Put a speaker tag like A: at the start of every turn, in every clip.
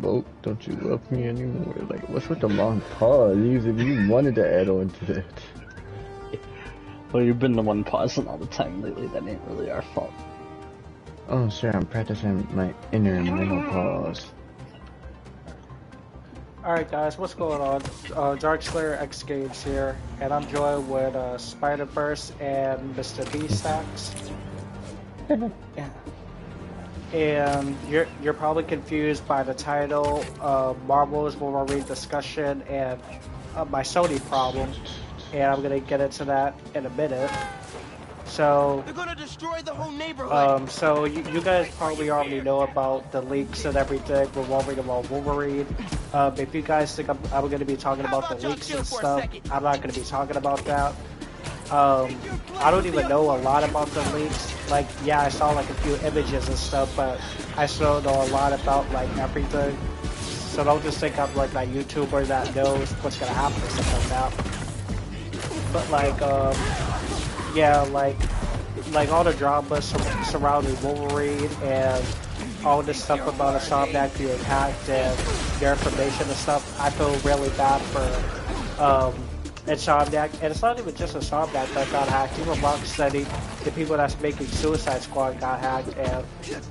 A: boat? Don't you love me anymore? Like, what's with the long pause? You wanted to add on to that.
B: Well, you've been the one pausing all the time lately. That ain't really our fault.
A: Oh, sir, I'm practicing my inner menopause.
C: Alright guys, what's going on? Darkslayer X Games here, and I'm joined with Spider-Verse and Mr. B-Stacks. And you're probably confused by the title, Marvel's Wolverine discussion, and my Sony problem, and I'm gonna get into that in a minute. So,
D: they're gonna destroy the whole neighborhood.
C: So you guys probably already know about the leaks and everything revolving around Wolverine. If you guys think I'm going to be talking about the leaks and stuff, I'm not going to be talking about that. I don't even know a lot about the leaks. Like, yeah, I saw like a few images and stuff, but I still don't know a lot about like everything. So don't just think I'm like that YouTuber that knows what's going to happen or something like that. But like, yeah, like all the drama surrounding Wolverine and all this stuff about Insomniac being hacked and their information and stuff, I feel really bad for Insomniac. And it's not even just Insomniac that got hacked, even Rocksteady, the people that's making Suicide Squad got hacked, and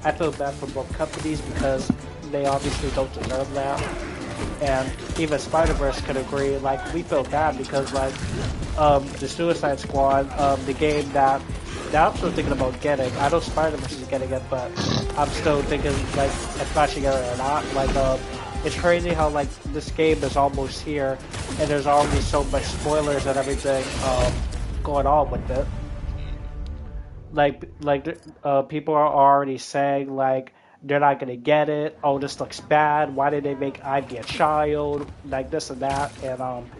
C: I feel bad for both companies because they obviously don't deserve that. And even Spider-Verse could agree, like, we feel bad because, like, the Suicide Squad, the game that I'm still thinking about getting. I know Spider-Verse is getting it, but I'm still thinking, like, if I should get it or not. Like, it's crazy how, like, this game is almost here, and there's already so much spoilers and everything, going on with it. People are already saying, like, they're not gonna get it. Oh, this looks bad. Why did they make Ivy a child? Like this and that. And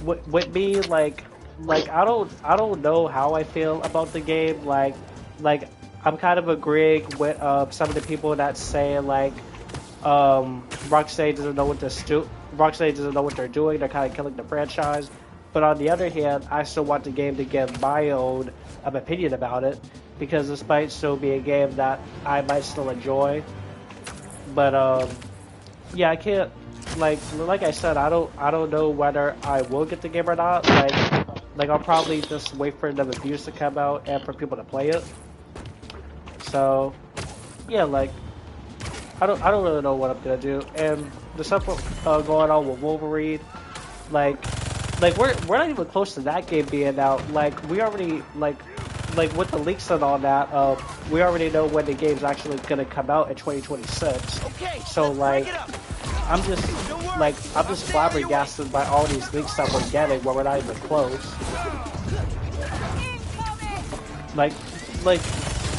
C: with me, like I don't know how I feel about the game. Like I'm kind of agreeing with some of the people that say like Rocksteady doesn't know what Rocksteady doesn't know what they're doing. They're kind of killing the franchise. But on the other hand, I still want the game to get my own opinion about it, because this might still be a game that I might still enjoy. But yeah, I can't like I said, I don't know whether I will get the game or not. Like I'll probably just wait for the reviews to come out and for people to play it. So yeah, like I don't really know what I'm gonna do. And the stuff going on with Wolverine, like we're not even close to that game being out. Like we already like with the leaks and all that, we already know when the game's actually gonna come out in 2026.
D: Okay,
C: so like I'm just flabbergasted by all these leaks that we're getting when we're not even close. Like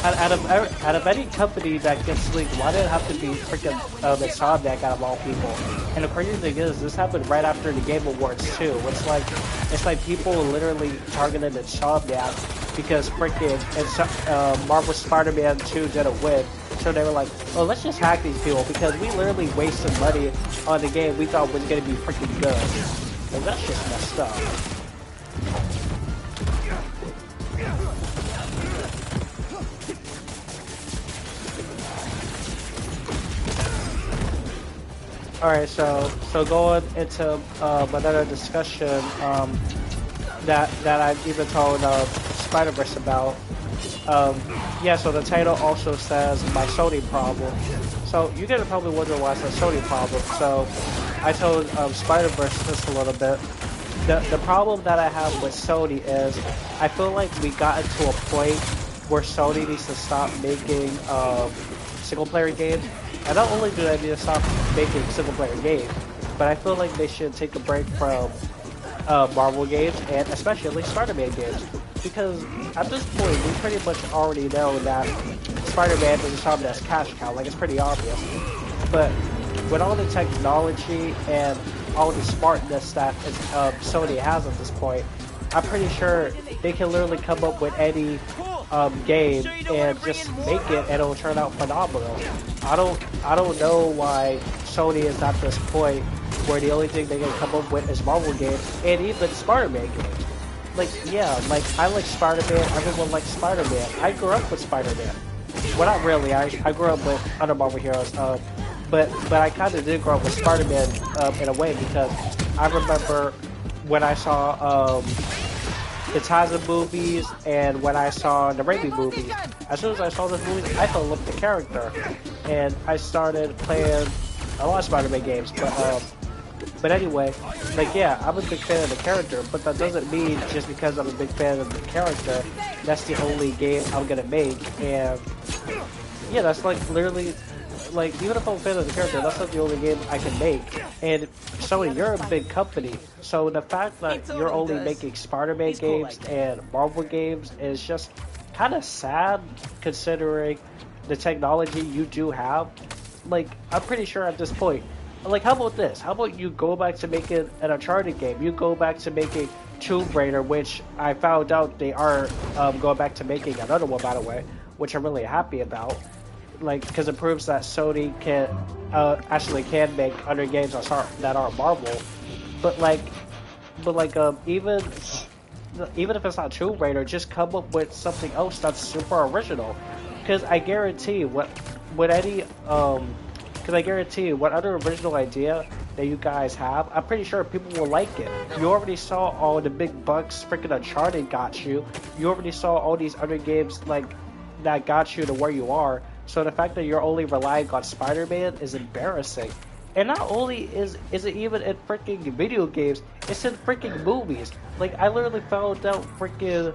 C: out of any company that gets leaked, why did it have to be freaking Insomniac out of all people? And the crazy thing is, this happened right after the Game Awards too. It's like people literally targeted Insomniac because freaking Marvel Spider-Man 2 didn't win. So they were like, oh, let's just hack these people because we literally wasted money on the game we thought was gonna be freaking good. And that's just messed up. Alright, so going into another discussion that I've even told Spider-Verse about. Yeah, so the title also says my Sony problem. So you guys are probably wondering why it's a Sony problem. So I told Spider-Verse this a little bit. The problem that I have with Sony is I feel like we got into a point where Sony needs to stop making single-player games. And not only do they need to stop making single-player games, but I feel like they should take a break from Marvel games, and especially Spider-Man games. Because at this point, we pretty much already know that Spider-Man is Insomniac's cash cow, like it's pretty obvious. But with all the technology and all the smartness that Sony has at this point, I'm pretty sure they can literally come up with any game and just make it, and it'll turn out phenomenal. I don't know why Sony is at this point where the only thing they can come up with is Marvel games and even Spider-Man games. Like, yeah, like I like Spider-Man, everyone likes Spider-Man. I grew up with Spider-Man. Well, not really. I grew up with other Marvel heroes. but I kind of did grow up with Spider-Man in a way because I remember when I saw the Tarzan movies and when I saw the Raimi movies. As soon as I saw those movies, I fell in love with the character, and I started playing a lot of Spider-Man games. But anyway, like yeah, I'm a big fan of the character, but that doesn't mean just because I'm a big fan of the character, that's the only game I'm gonna make. And yeah, that's like literally. Like, even if I'm a fan of the character, that's not the only game I can make. And Sony, you're a big company, so the fact that you're only making Spider-Man games and Marvel games is just kind of sad, considering the technology you do have. Like, I'm pretty sure at this point, like, how about this? How about you go back to making an Uncharted game? You go back to making Tomb Raider, which I found out they are going back to making another one, by the way, which I'm really happy about. Like, because it proves that Sony can actually can make other games that are Marvel, but even if it's not Tomb Raider, just come up with something else that's super original. Because I guarantee what other original idea that you guys have, I'm pretty sure people will like it. You already saw all the big bucks freaking Uncharted got you. You already saw all these other games like that got you to where you are. So the fact that you're only relying on Spider-Man is embarrassing. And not only is it even in freaking video games, it's in freaking movies. Like, I literally found out freaking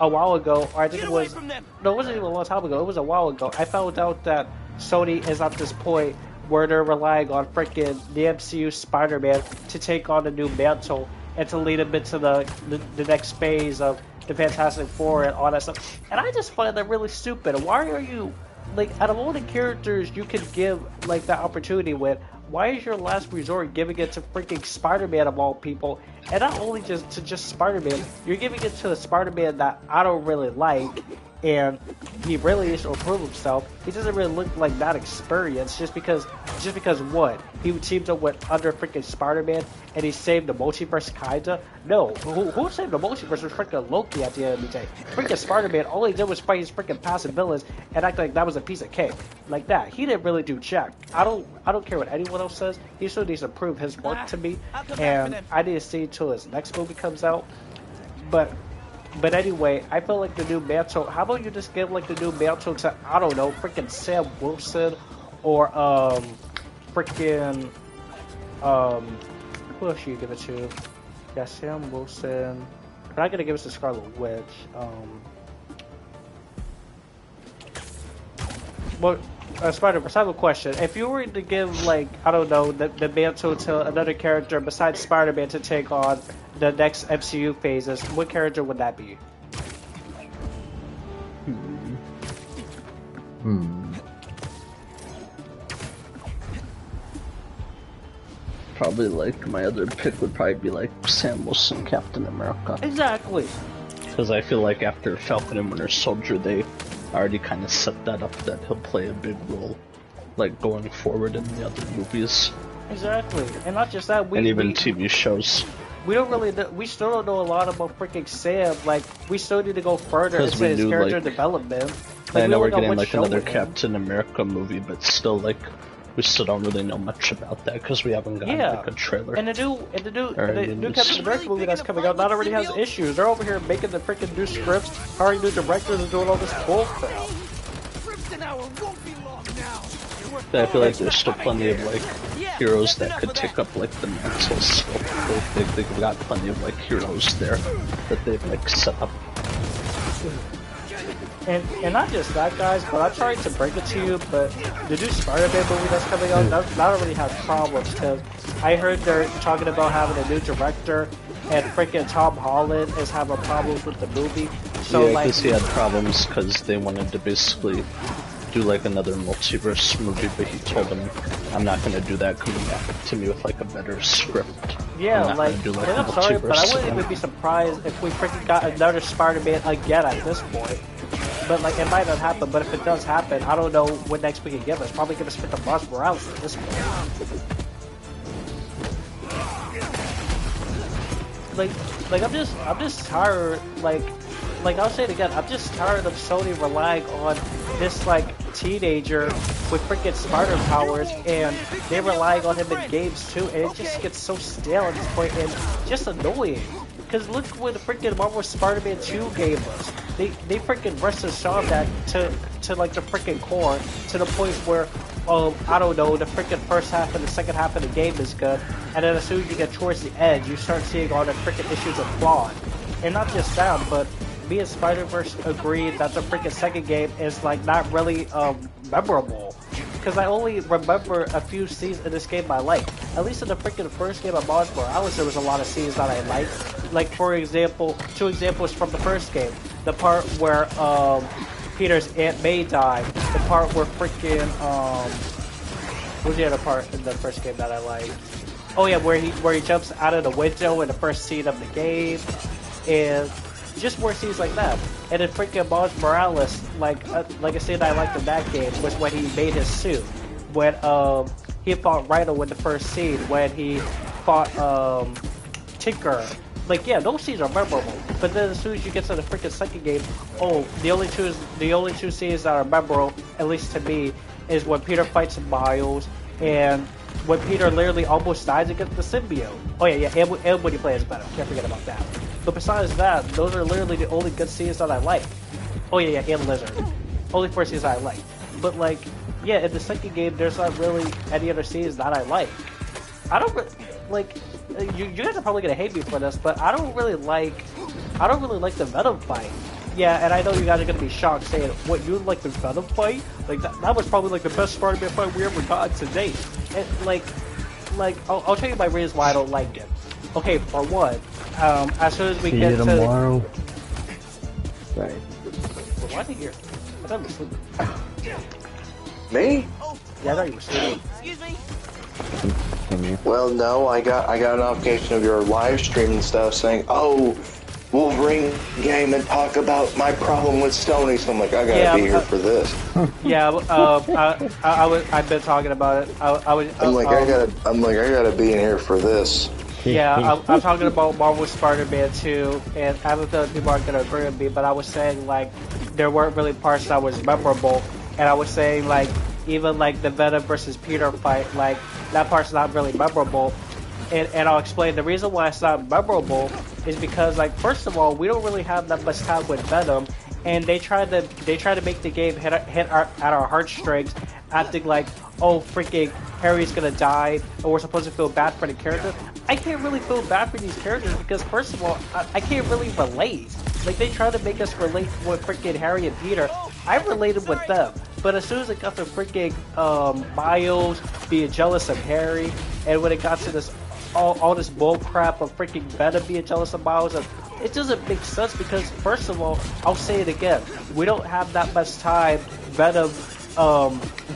C: a while ago, or I think it wasn't even a long time ago, it was a while ago, I found out that Sony is at this point where they're relying on freaking the MCU Spider-Man to take on a new mantle and to lead him into the next phase of the Fantastic Four and all that stuff. And I just find that really stupid. Why are you... Like, out of all the characters you could give, like, that opportunity with, why is your last resort giving it to freaking Spider-Man of all people? And not only just Spider-Man, you're giving it to a Spider-Man that I don't really like, and he really needs to improve himself. He doesn't really look like that experienced just because what? He teamed up with other freaking Spider-Man and he saved the multiverse kinda? No, who saved the multiverse was freaking Loki at the end of the day. Freaking Spider-Man, all he did was fight his freaking passive villains and act like that was a piece of cake. Like that. He didn't really do jack. I don't care what anyone else says. He still needs to prove his work to me, and I need to see until his next movie comes out. But anyway, I feel like the new mantle, how about you just give like the new mantle to, I don't know, freaking Sam Wilson or freaking who else should you give it to? Yeah, Sam Wilson. But I'm gonna give it to Scarlet Witch. Well, Spider-Verse, I have a question. If you were to give, like, I don't know, the mantle to another character besides Spider-Man to take on the next MCU phases, what character would that be?
B: Probably, like, my other pick would probably be, like, Sam Wilson, Captain America.
C: Exactly.
B: Because I feel like after Falcon and Winter Soldier, they already kind of set that up that he'll play a big role, like, going forward in the other movies.
C: Exactly. And not just that,
B: and even TV shows.
C: We don't really know, we still don't know a lot about freaking Sam. Like, we still need to go further into his character
B: like,
C: development. Like,
B: I know we're getting like another Captain America movie, but still, like, we still don't really know much about that because we haven't gotten like a trailer.
C: And the new Captain America movie that's coming out not already has issues. They're over here making the freaking new scripts, hiring new directors, and doing all this bullcrap.
B: I feel like there's still plenty of like heroes that could take up like the mantles. So they've got plenty of like heroes there that they've like set up.
C: And not just that, guys, but I'm sorry to break it to you, but the new Spider-Man movie that's coming out, that already has problems, because I heard they're talking about having a new director, and freaking Tom Holland is having problems with the movie. So,
B: yeah, because he had problems because they wanted to basically do like another multiverse movie, but he told them, I'm not going to do that, coming back to me with like a better script.
C: Yeah, I'm sorry, but I wouldn't even be surprised if we freaking got another Spider-Man again at this point. But like, it might not happen, but if it does happen, I don't know what next we can give us. Probably give us freaking Miles Morales at this point. Like I'm just tired, like, like I'll say it again, I'm just tired of Sony relying on this like teenager with freaking spider powers, and they're relying on him in games too, and it just gets so stale at this point and just annoying. Because look what the freaking Marvel Spider-Man 2 gave us. They freaking rushed and saw that to like the freaking core, to the point where, I don't know, the freaking first half and the second half of the game is good, and then as soon as you get towards the edge, you start seeing all the freaking issues of flawed. And not just that, but me and Spider-Verse agreed that the freaking second game is like not really memorable. Because I only remember a few scenes in this game I like. At least in the freaking first game of Miles Morales, there was a lot of scenes that I liked. Like, for example, 2 examples from the first game. The part where Peter's Aunt May died. The part where freaking what was the other part in the first game that I liked? Oh yeah, where he jumps out of the window in the first scene of the game, and just more scenes like that. And then freaking Miles Morales, like a scene I liked in that game was when he made his suit. When he fought Rhino in the first scene, when he fought Tinker. Like, yeah, those scenes are memorable. But then as soon as you get to the freaking second game, the only two scenes that are memorable, at least to me, is when Peter fights Miles, and when Peter literally almost dies against the symbiote. Oh yeah, and when he plays better. Can't forget about that. But besides that, those are literally the only good scenes that I like. Oh yeah, and Lizard. Only 4 scenes I like. But like, yeah, in the second game, there's not really any other scenes that I like. I don't like. You guys are probably gonna hate me for this, but I don't really like the Venom fight. Yeah, and I know you guys are gonna be shocked saying, "What, you like the Venom fight? Like that was probably like the best Spider-Man fight we ever got to date." And like I'll tell you my reasons why I don't like it. Okay, for one, as soon as we get to
A: tomorrow. Right.
C: Why did you? I thought you were sleeping.
E: Me?
C: Yeah, I thought you were sleeping.
D: Excuse me.
E: Well, no, I got a notification of your live stream and stuff saying, "Oh, Wolverine game and talk about my problem with Sony." So I'm like, I gotta be here for this.
C: Yeah, I've been talking about it.
E: I'm like, I gotta be in here for this.
C: Yeah, I'm talking about Marvel Spider-Man 2, and I have a feeling people aren't gonna agree with me, but I was saying like there weren't really parts that was memorable, and I was saying like even like the Venom versus Peter fight, like that part's not really memorable. And I'll explain the reason why it's not memorable is because, like, first of all, we don't really have that much time with Venom, and they try to make the game hit at our heartstrings, acting like, oh, freaking Harry's gonna die, and we're supposed to feel bad for the character. I can't really feel bad for these characters because, first of all, I can't really relate. Like, they try to make us relate with freaking Harry and Peter. I related with them, but as soon as it got to freaking Miles being jealous of Harry, and when it got to this all this bull crap of freaking Venom being jealous of Miles, it doesn't make sense because, first of all, I'll say it again, we don't have that much time Venom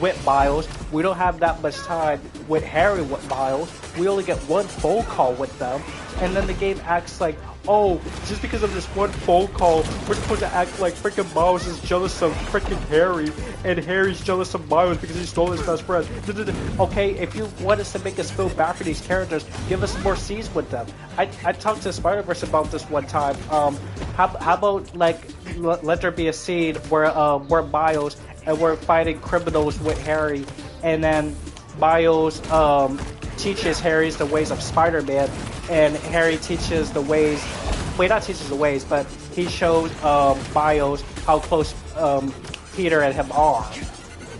C: with Miles. We don't have that much time with Harry with Miles. We only get one phone call with them, and then the game acts like, oh, just because of this one phone call, we're supposed to act like freaking Miles is jealous of freaking Harry, and Harry's jealous of Miles because he stole his best friend. Okay, if you want us to make us feel bad for these characters, give us more scenes with them. I talked to Spider-Verse about this one time. How about like let there be a scene where Miles and we're fighting criminals with Harry, and then Miles teaches Harry the ways of Spider-Man, and Harry teaches the ways, not teaches the ways, but he shows Miles how close Peter and him are.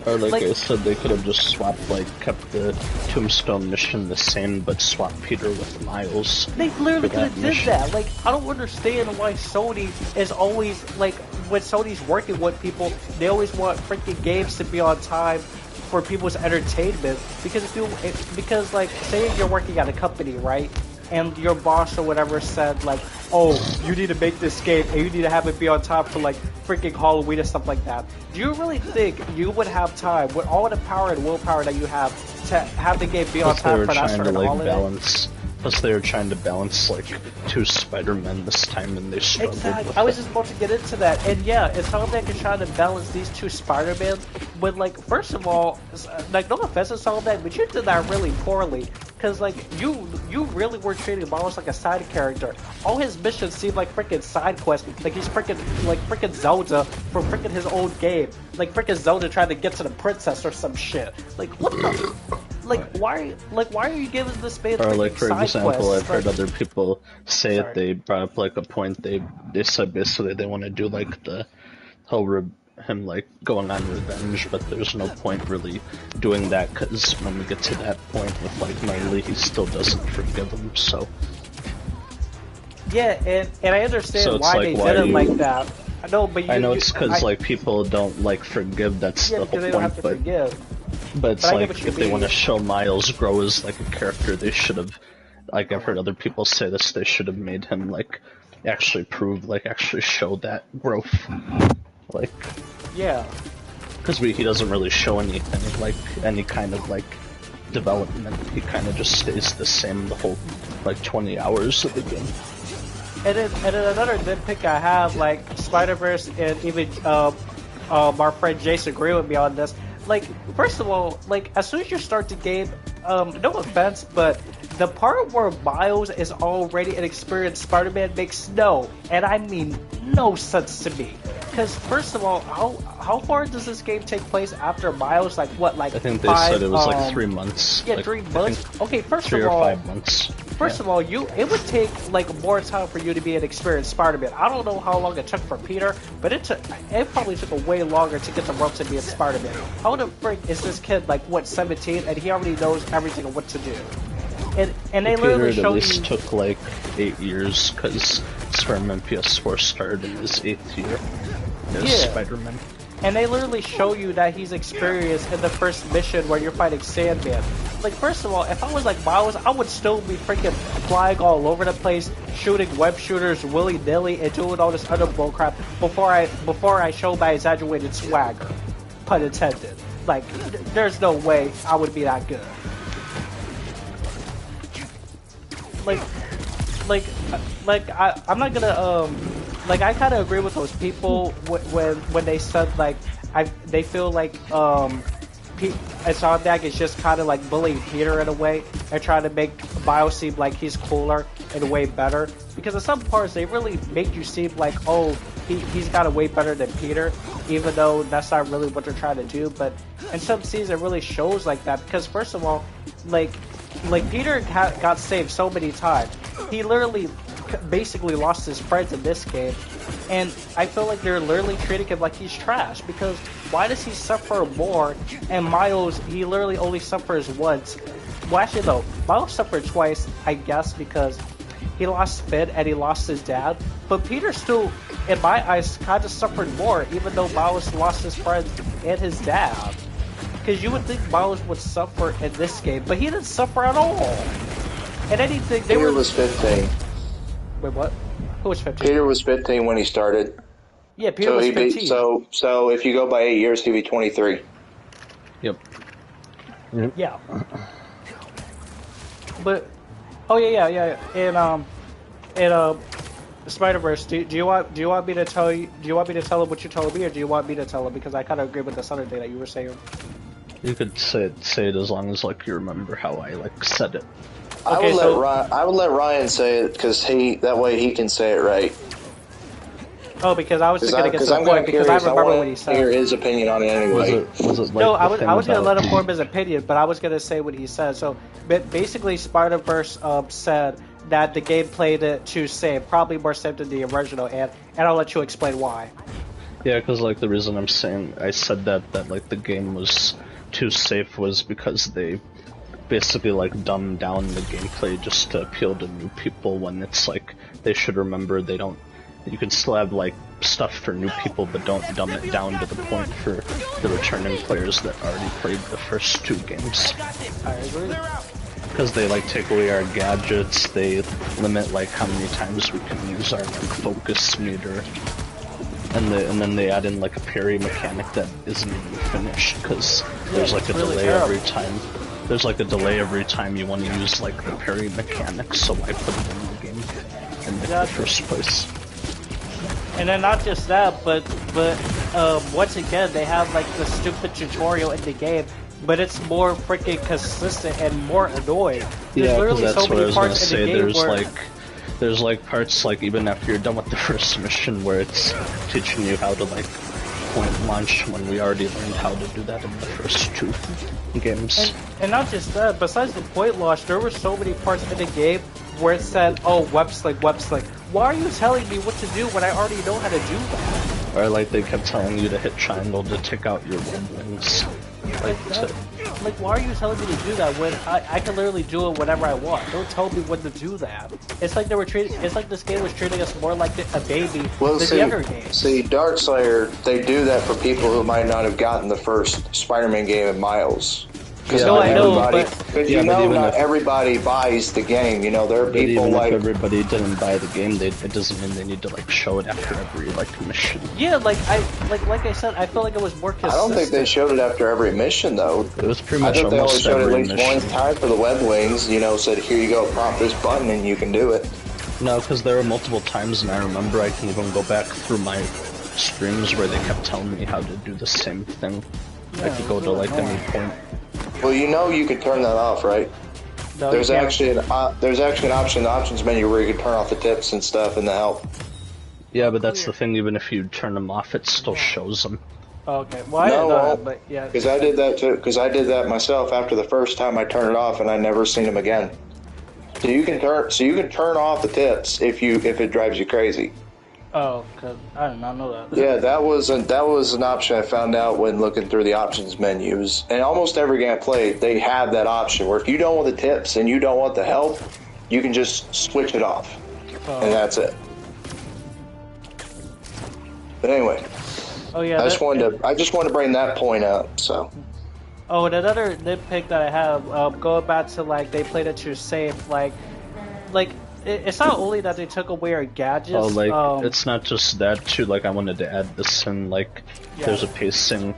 B: Or like I said, they could have just swapped, like, kept the Tombstone mission the same, but swapped Peter with Miles.
C: They literally could have did that. Like, I don't understand why Sony is always, like, when Sony's working with people, they always want freaking games to be on time for people's entertainment. Because like, say you're working at a company, right? And your boss or whatever said like, oh, you need to make this game and you need to have it be on time for like freaking Halloween and stuff like that. Do you really think you would have time with all the power and willpower that you have to have the game be on time for that certain holiday?
B: Plus they were trying to balance like 2 Spider-Men this time, and they struggled.
C: Exactly. I was just about to get into that, and yeah, it's how they can try to balance these 2 Spider-Men. But like, first of all, like, no offense to Solomon, but you did that really poorly. Cause like you really were treating Miles like a side character. All his missions seem like freaking side quests. Like he's freaking Zelda from freaking his old game. Like freaking Zelda trying to get to the princess or some shit. Like what the? Why are you giving this man
B: or like for
C: side
B: example,
C: quests?
B: I've heard other people say it. They brought up like a point. They said basically they want to do like the whole him like going on revenge, but there's no point really doing that because when we get to that point with like Miley, he still doesn't forgive him. So
C: yeah, and I understand
B: so
C: why they did it like that. I know, but
B: I know it's because like people don't like forgive. That's the whole
C: they
B: point.
C: Don't have to forgive.
B: But it's like if they want to show Miles grow as like a character, they should have. Like I've heard other people say this, they should have made him like actually prove, like actually show that growth. Like,
C: yeah,
B: because he doesn't really show anything, like any kind of like development. He kind of just stays the same the whole like 20 hours of the game.
C: And then another nitpick I have, like Spider-Verse and even our friend Jason agree with me on this. Like, first of all, like as soon as you start the game, no offense, but the part where Miles is already an experienced Spider-Man makes no, and I mean no sense to me. Because first of all, how far does this game take place after Miles? Like what? Like
B: I think they
C: 5,
B: said it was like 3 months.
C: Yeah,
B: like,
C: 3 months. Okay, first
B: 3
C: of all,
B: or 5 months.
C: First of all, it would take like more time for you to be an experienced Spider-Man. I don't know how long it took for Peter, but it probably took a way longer to get the ropes and be a Spider-Man. How the frick is this kid like 17 and he already knows everything of what to do? And they literally
B: Peter
C: show
B: at least
C: you
B: took like 8 years because Spider-Man PS4 started in his 8th year as Spider-Man.
C: And they literally show you that he's experienced in the first mission where you're fighting Sandman. Like, first of all, if I was like Miles, I would still be freaking flying all over the place, shooting web shooters willy-nilly and doing all this other bullcrap before I show my exaggerated swagger. Pun intended. Like, there's no way I would be that good. I'm not gonna like I kind of agree with those people when they said like they feel like Insomniac is just kind of like bullying Peter in a way and trying to make Miles seem like he's cooler and way better, because in some parts they really make you seem like, oh, he's got it way better than Peter, even though that's not really what they're trying to do. But in some scenes it really shows like that, because first of all, like Peter got saved so many times. He literally basically lost his friends in this game, and I feel like they're literally treating him like he's trash, because why does he suffer more and Miles, he literally only suffers once? Well, actually no, Miles suffered twice, I guess, because he lost Finn and he lost his dad, but Peter still, in my eyes, kind of suffered more, even though Miles lost his friends and his dad. Because you would think Miles would suffer in this game, but he didn't suffer at all. And anything,
E: Peter was 15.
C: Wait, what? Who was 15?
E: Peter was 15 when he started.
C: Yeah, Peter was 15.
E: So if you go by 8 years, he'd be 23.
B: Yep.
C: Yeah. But, oh yeah. And Spider-Verse, do you want me to tell him what you told me, or do you want me to tell him? Because I kind of agree with this other thing that you were saying.
B: You could say it as long as like you remember how I like said it.
E: Okay, I would let Ryan say it, because that way he can say it right.
C: Oh, because I was just gonna get to the point, because I remember what he said.
E: Hear his opinion on it anyway.
B: Was it like
C: no, I was gonna let him form his opinion, but I was gonna say what he said. So basically, Spider-Verse said that the game played it too safe, probably more safe than the original, and I'll let you explain why.
B: Yeah, because like the reason I said that like the game was too safe was because they basically like dumbed down the gameplay just to appeal to new people, when it's like they should remember you can still have like stuff for new people, but don't dumb it down to the point for the returning players that already played the first 2 games.
C: I agree.
B: Because they like take away our gadgets, they limit like how many times we can use our like focus meter, and then they add in like a parry mechanic that isn't even finished, because there's like a delay every time. There's like a delay every time you want to use like the parry mechanic, so I put it in the game in the first place.
C: And then not just that, but once again they have like the stupid tutorial in the game but it's more freaking consistent and more annoying. There's
B: Yeah, because
C: literally
B: that's
C: so
B: what I
C: many
B: was gonna
C: parts in
B: say.
C: the game
B: There's
C: where
B: there's like parts like even after you're done with the first mission where it's teaching you how to like point launch when we already learned how to do that in the first 2 games.
C: and not just that, besides the point launch, there were so many parts in the game where it said, oh, web sling. Why are you telling me what to do when I already know how to do that?
B: Or like they kept telling you to hit triangle to take out your wings.
C: Like, why are you telling me to do that when I can literally do it whenever I want? Don't tell me when to do that. It's like this game was treating us more like a baby than the other games.
E: See, Darkslayer, they do that for people who might not have gotten the first Spider-Man game in Miles.
C: Yeah, no, I know, but
E: not everybody buys the game. You know, there are people
B: even
E: like
B: if everybody didn't buy the game, it doesn't mean they need to like show it after every like mission.
C: Yeah, like I said, I feel like it was more consistent.
E: I don't think they showed it after every mission though.
B: It was pretty much
E: I think they only showed it at least
B: mission.
E: one time for the web wings. You know, said here you go, prompt this button and you can do it.
B: No, because there were multiple times, and I remember I can even go back through my streams where they kept telling me how to do the same thing.
C: Yeah,
B: I could go to like any point.
E: Well, you know you can turn that off, right?
C: No,
E: there's actually an option in the options menu where you can turn off the tips and stuff in the help.
B: Yeah, but that's the thing. Even if you turn them off, it still shows them.
C: Okay, well I didn't know that, but yeah.
E: Because I did that too. Because I did that myself after the first time I turned it off, and I never seen them again. So you can turn off the tips if it drives you crazy.
C: Oh, cause I did not know that.
E: Yeah, that was an option I found out when looking through the options menus. And almost every game I played, they have that option where if you don't want the tips and you don't want the help, you can just switch it off, and that's it. But anyway, I just wanted to bring that point up. So.
C: Oh, and another nitpick that I have, going back to like they played it too safe, like. It's not only that they took away our gadgets.
B: Oh, like it's not just that too. Like I wanted to add this in. Like there's a pacing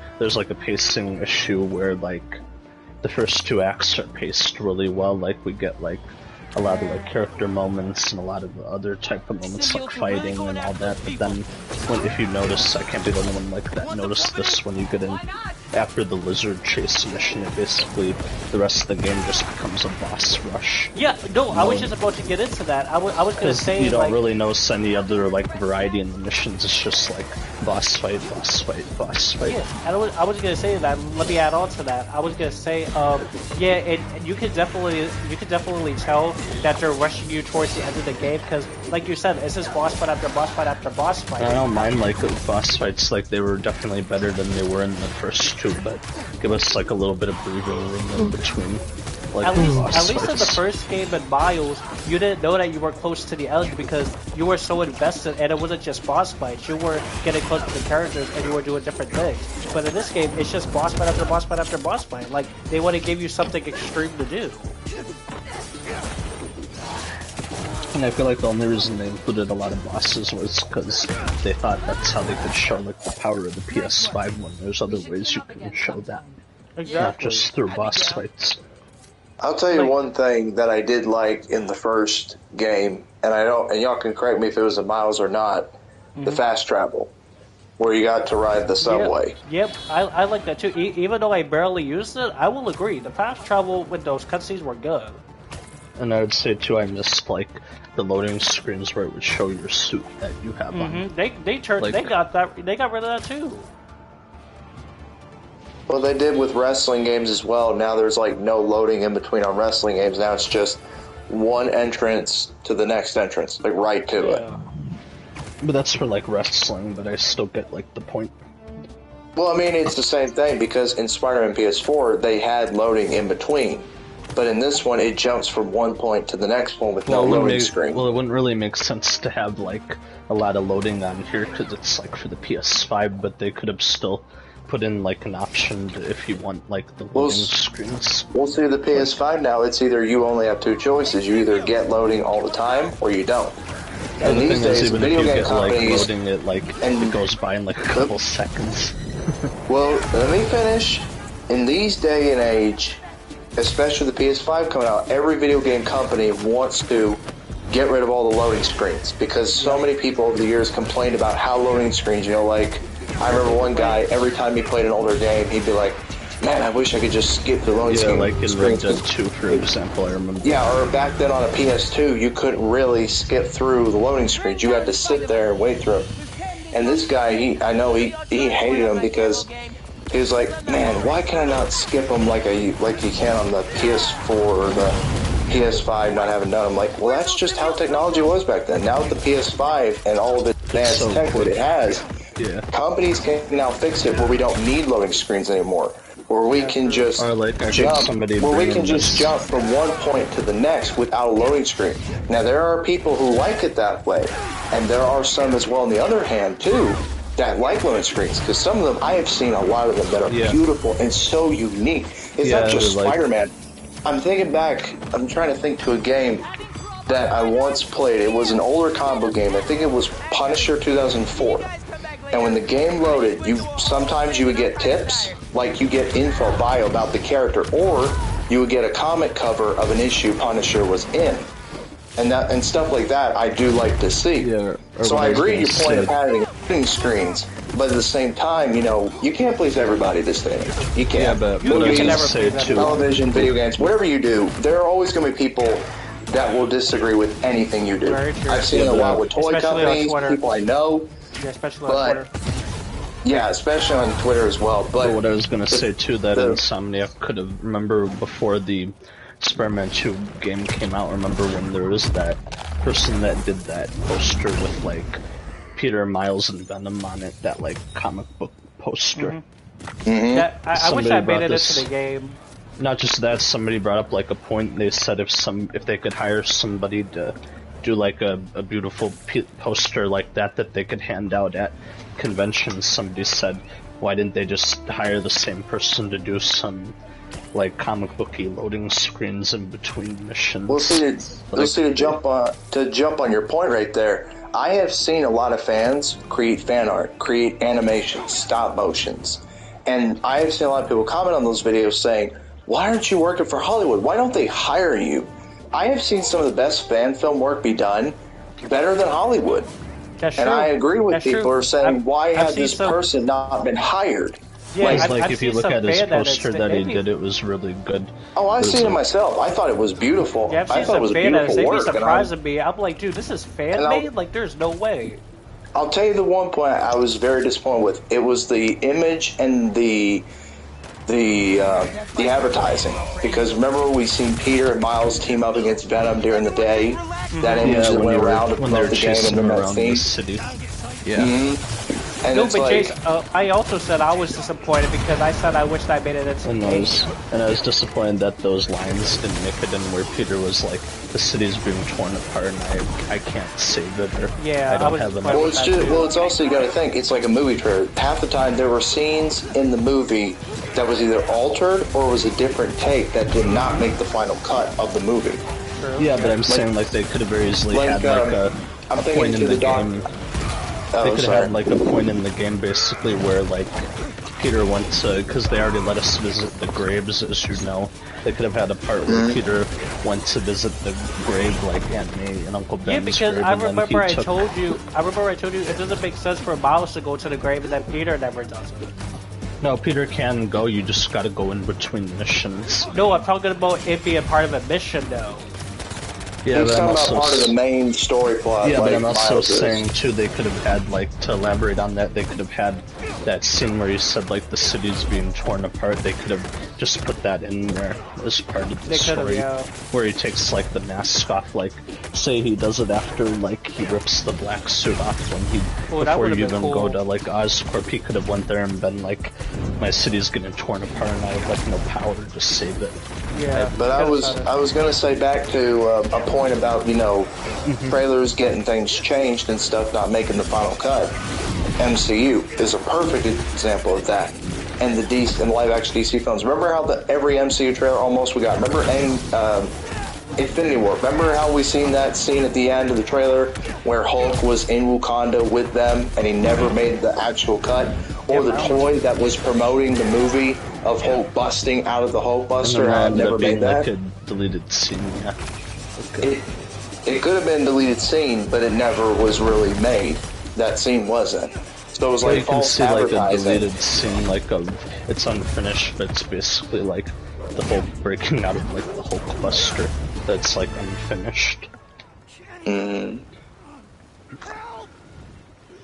B: issue where like the first 2 acts are paced really well. Like we get like a lot of like character moments and a lot of other type of moments like fighting and all that. But then, if you notice, I can't be the only one like that. Notice this when you get in after the lizard chase mission. It basically the rest of the game just becomes a boss rush.
C: Yeah, no, I was just about to get into that. I was gonna say
B: you don't
C: like,
B: really notice any other like variety in the missions. It's just like boss fight.
C: Yeah, and I was gonna say that. Let me add on to that. I was gonna say, yeah, and you could definitely tell that they're rushing you towards the end of the game because, like you said, it's just boss fight after boss fight after boss fight.
B: I don't mind like the boss fights. Like they were definitely better than they were in the first 2, but give us like a little bit of breathing room in between. Like,
C: at least in the first game in Miles, you didn't know that you were close to the end because you were so invested, and it wasn't just boss fights. You were getting close to the characters, and you were doing different things. But in this game, it's just boss fight after boss fight after boss fight. Like they want to give you something extreme to do.
B: And I feel like the only reason they included a lot of bosses was because they thought that's how they could show like the power of the PS5 when there's other ways you can show that.
C: Exactly.
B: Not just through boss fights.
E: I'll tell you one thing that I did like in the first game, and y'all can correct me if it was in Miles or not, the fast travel, where you got to ride the subway.
C: Yep, I like that too. Even though I barely used it, I will agree. The fast travel with those cutscenes were good.
B: And I would say too, I missed like the loading screens where it would show your suit that you have on.
C: They got rid of that too.
E: Well, they did with wrestling games as well. Now there's like no loading in between on wrestling games. Now it's just one entrance to the next entrance, like right to it.
B: But that's for like wrestling, but I still get like the point.
E: Well, I mean, it's the same thing because in Spider-Man PS4, they had loading in between. But in this one, it jumps from one point to the next one with no loading screen.
B: Well, it wouldn't really make sense to have like a lot of loading on here because it's like for the PS5, but they could have still put in like an option to, if you want like the loading screens.
E: We'll see the PS5 now. It's either you only have 2 choices. You either get loading all the time or you don't. And
B: the
E: these
B: thing
E: days,
B: is, even
E: video
B: if you
E: game
B: get
E: companies,
B: like loading it, like it goes by in like a couple seconds.
E: Well, let me finish. In these day and age, especially the PS5 coming out, every video game company wants to get rid of all the loading screens because so many people over the years complained about how loading screens, like I remember one guy, every time he played an older game, he'd be like, man, I wish I could just skip the loading screen.
B: Yeah, like in Red Dead 2, for example, I remember.
E: Yeah, or back then on a PS2, you couldn't really skip through the loading screens. You had to sit there and wait through them. And this guy, I know he hated him because he was like, man, why can I not skip them like you can on the PS4 or the PS5 not having done them? Like, well, that's just how technology was back then. Now with the PS5 and all of the advanced tech that it has, companies can now fix it where we don't need loading screens anymore. Where we can just jump from one point to the next without a loading screen. Now there are people who like it that way, and there are some as well on the other hand too that like loading screens, because some of them I have seen a lot of them that are beautiful and so unique. It's not just Spider-Man. I'm thinking back. I'm trying to think to a game that I once played. It was an older combo game. I think it was Punisher 2004. And when the game loaded, sometimes you would get tips, like you get info bio about the character, or you would get a comic cover of an issue Punisher was in, and stuff like that. I do like to see. Yeah, so I agree your point of having screens, but at the same time, you can't please everybody this day. You can't.
B: Yeah, but
E: you can never please television, video games, whatever you do. There are always going to be people that will disagree with anything you do. I've seen it a lot with toy companies, people I know.
C: Yeah, especially on Twitter.
E: Yeah, especially on Twitter as well. But
B: what I was gonna say too, that Insomniac could have remember before the Spider-Man 2 game came out. Remember when there was that person that did that poster with like Peter, Miles, and Venom on it? That like comic book poster.
C: Yeah, I wish I made it into the game.
B: Not just that, somebody brought up like a point. They said if they could hire somebody to do like a beautiful poster like that they could hand out at conventions, somebody said, why didn't they just hire the same person to do some like comic booky loading screens in between missions?
E: We'll see. To jump on your point right there. I have seen a lot of fans create fan art, create animations, stop motions, and I have seen a lot of people comment on those videos saying, "Why aren't you working for Hollywood? Why don't they hire you?" I have seen some of the best fan film work be done better than Hollywood.
C: That's
E: and
C: true.
E: I agree with
C: That's
E: people
C: true.
E: who are saying, why has this
C: some...
E: person not been hired?
C: Yeah,
B: like if you look at his poster that he did, it was really good.
E: Oh, I've seen it myself. I thought it was beautiful.
C: Yeah, I thought it was beautiful work. They'd be surprising me. I'm like, dude, this is fan-made? Like, there's no way.
E: I'll tell you the one point I was very disappointed with. It was the image and the advertising, because remember we seen Peter and Miles team up against Venom during the day. That image that went around to promote the game and that theme.
B: Yeah.
E: And
C: no, but
E: like,
C: Jason, I also said I was disappointed because I said I wished I made it into the game.
B: And I was disappointed that those lines didn't make it in where Peter was like, the city's being torn apart and I can't save it, or I don't have enough.
E: Well, it's also, you gotta think, it's like a movie trailer. Half the time there were scenes in the movie that was either altered or was a different take that did not make the final cut of the movie.
B: Yeah, but I'm saying like they could have very easily had like a point in the game. They could have had like a point in the game basically where like Peter went to, because they already let us visit the graves, as you know. They could have had a part where Peter went to visit the grave, like Aunt May and Uncle Ben's.
C: Yeah, because
B: grave,
C: I remember I told you it doesn't make sense for Miles to go to the grave and then Peter never does it.
B: No, Peter can go, you just gotta go in between missions.
C: No, I'm talking about it being part of a mission though.
E: Yeah, but I'm also part of the main story plot.
B: Yeah,
E: like
B: but I'm also
E: Miles
B: saying too, they could have had like, to elaborate on that, they could have had that scene where you said like the city's being torn apart. They could have just put that in there as part of the story, where he takes like the mask off. Like, say he does it after like he rips the black suit off when he before you even go to like Oscorp. He could have went there and been like, my city's getting torn apart and I have like no power to save it.
C: Yeah,
E: but I was gonna say back to a point about trailers getting things changed and stuff not making the final cut. MCU is a perfect example of that, and the DC and live action DC films. Remember how every MCU trailer almost we got? Remember Infinity War? Remember how we seen that scene at the end of the trailer where Hulk was in Wakanda with them and he never made the actual cut? Or the toy that was promoting the movie of Hulk busting out of the Hulkbuster and never made that?
B: Like a deleted scene, yeah.
E: Okay. It could have been a deleted scene, but it never was really made. That scene wasn't. So those
B: Well,
E: like
B: you can
E: false
B: see like a
E: advertising.
B: deleted scene, like of it's unfinished, but it's basically like the whole breaking out of like the whole cluster that's like unfinished.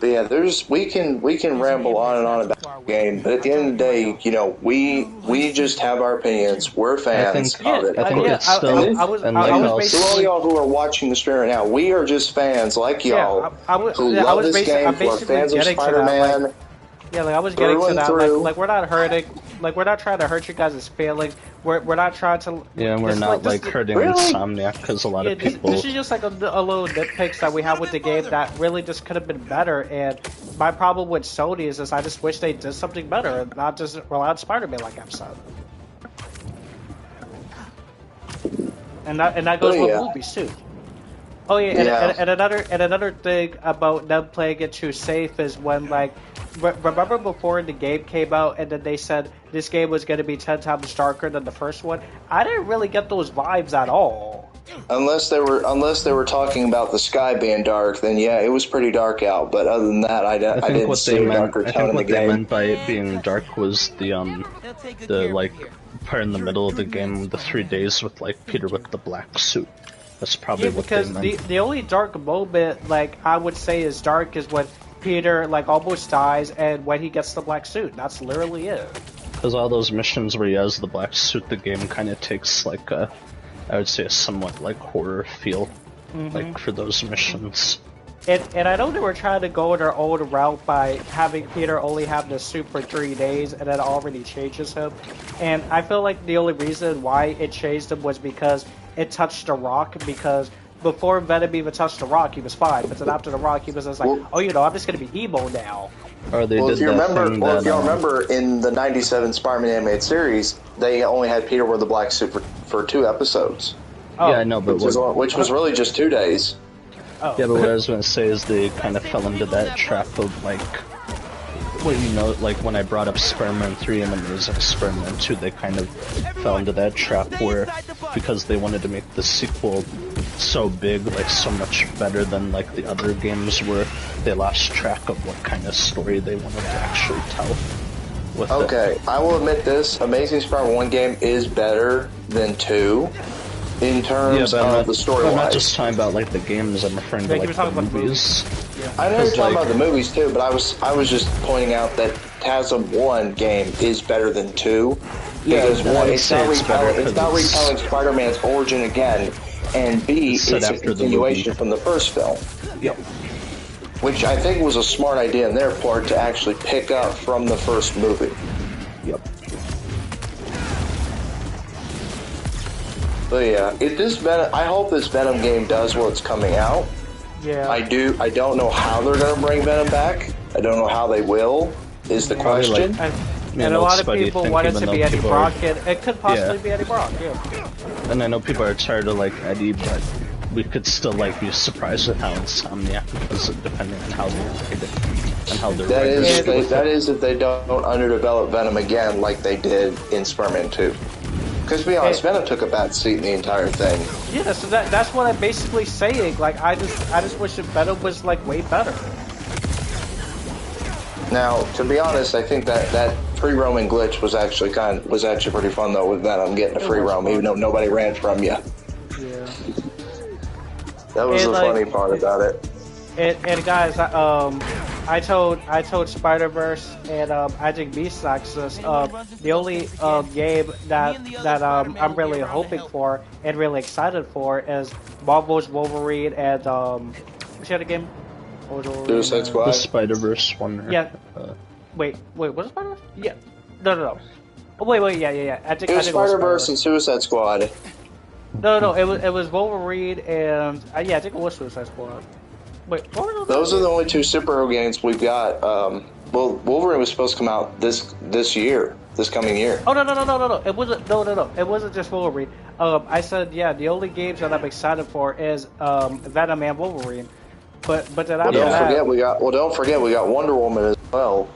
E: But yeah, we can ramble on and on about the game, but at the end of the day, you know, we just have our opinions. We're fans of it.
B: I think it's still,
E: to all y'all who are watching the stream right now, we are just fans like y'all who love this game, who are fans of Spider-Man.
C: Yeah, like I was getting to that. Like we're not hurting. Like we're not trying to hurt you guys' feelings. We're not trying to.
B: Yeah, we're not like hurting Insomniac because a lot of people.
C: This is just like a little nitpicks that we have with the game that really just could have been better. And my problem with Sony is I just wish they did something better and not just rely on Spider-Man like I've said. And that goes with movies too. Oh yeah, and another thing about them playing it too safe is when like. Remember before the game came out and then they said this game was going to be 10 times darker than the first one? I didn't really get those vibes at all.
E: Unless they were talking about the sky being dark, then yeah, it was pretty dark out. But other than that, I didn't see a darker tone in the game.
B: They meant by it being dark was the like part in the middle of the game, the 3 days with like Peter with the black suit. That's probably what they meant.
C: Because the only dark moment like I would say is dark is when Peter like almost dies and when he gets the black suit. That's literally it.
B: Because all those missions where he has the black suit, the game kind of takes like a, I would say a somewhat like horror feel, like for those missions.
C: And I know they were trying to go their own route by having Peter only have the suit for 3 days and that already changes him. And I feel like the only reason why it changed him was because it touched the Rock, because before Venom even touched the Rock, he was fine. But then after the Rock, he was just like, oh, you know, I'm just going to be emo now.
B: Or they
E: if you remember in the 97 Spider-Man animated series, they only had Peter wear the black suit for 2 episodes.
B: Oh. Yeah, I know, but
E: which was really just 2 days.
C: Oh.
B: Yeah, but what I was going to say is they kind of fell into that trap of like, well, you know, like when I brought up Spider-Man 3 and Amazing Spider-Man 2, they kind of fell into that trap where, because they wanted to make the sequel so big, like so much better than like the other games, where they lost track of what kind of story they wanted to actually tell. With
E: I will admit this, Amazing Spider-Man 1 game is better than 2 in terms of the story.
B: I'm not just talking about like the games, I'm referring to like the movies.
E: I know you're talking about the movies too, but I was just pointing out that TASM 1 game is better than 2. Because one, it's not retelling Spider-Man's origin again, and B, it's a continuation from the first film.
B: Yep.
E: Which I think was a smart idea on their part to actually pick up from the first movie.
B: Yep.
E: But yeah, I hope this Venom game does well. It's coming out.
C: Yeah.
E: I don't know how they're going to bring Venom back. I don't know how they will, is the question.
C: And a lot of people want it to be Eddie Brock, and it could possibly be Eddie Brock,
B: And I know people are tired of like Eddie, but we could still like be surprised with how Insomniac does it, depending on how they write it and how they're
E: that is if they don't underdevelop Venom again like they did in Spider-Man 2. Because to be honest, Venom took a bad seat in the entire thing.
C: Yeah, so that's what I'm basically saying. Like I just wish that Venom was like way better.
E: Now, to be honest, I think that free roaming glitch was actually pretty fun though, with Venom getting a free roam, even though nobody ran from you.
C: Yeah.
E: That was the funny part about it.
C: And guys, I told Spider-Verse and I think Beastlax the only game that I'm really hoping for and really excited for is Marvel's Wolverine and what's the other game?
E: Suicide Squad.
B: The Spider-Verse one.
C: Yeah. Wait, was it Spider-Verse? Yeah. No. Oh, wait, yeah. I think
E: it was Spider-Verse and Suicide Squad.
C: No, it was Wolverine and I think it was Suicide Squad. Wait,
E: those are the only 2 superhero games we've got. Well, Wolverine was supposed to come out this coming year.
C: Oh no! It wasn't. No. It wasn't just Wolverine. I said the only games that I'm excited for is Venom and Wolverine. But then after
E: don't forget we got Wonder Woman as well.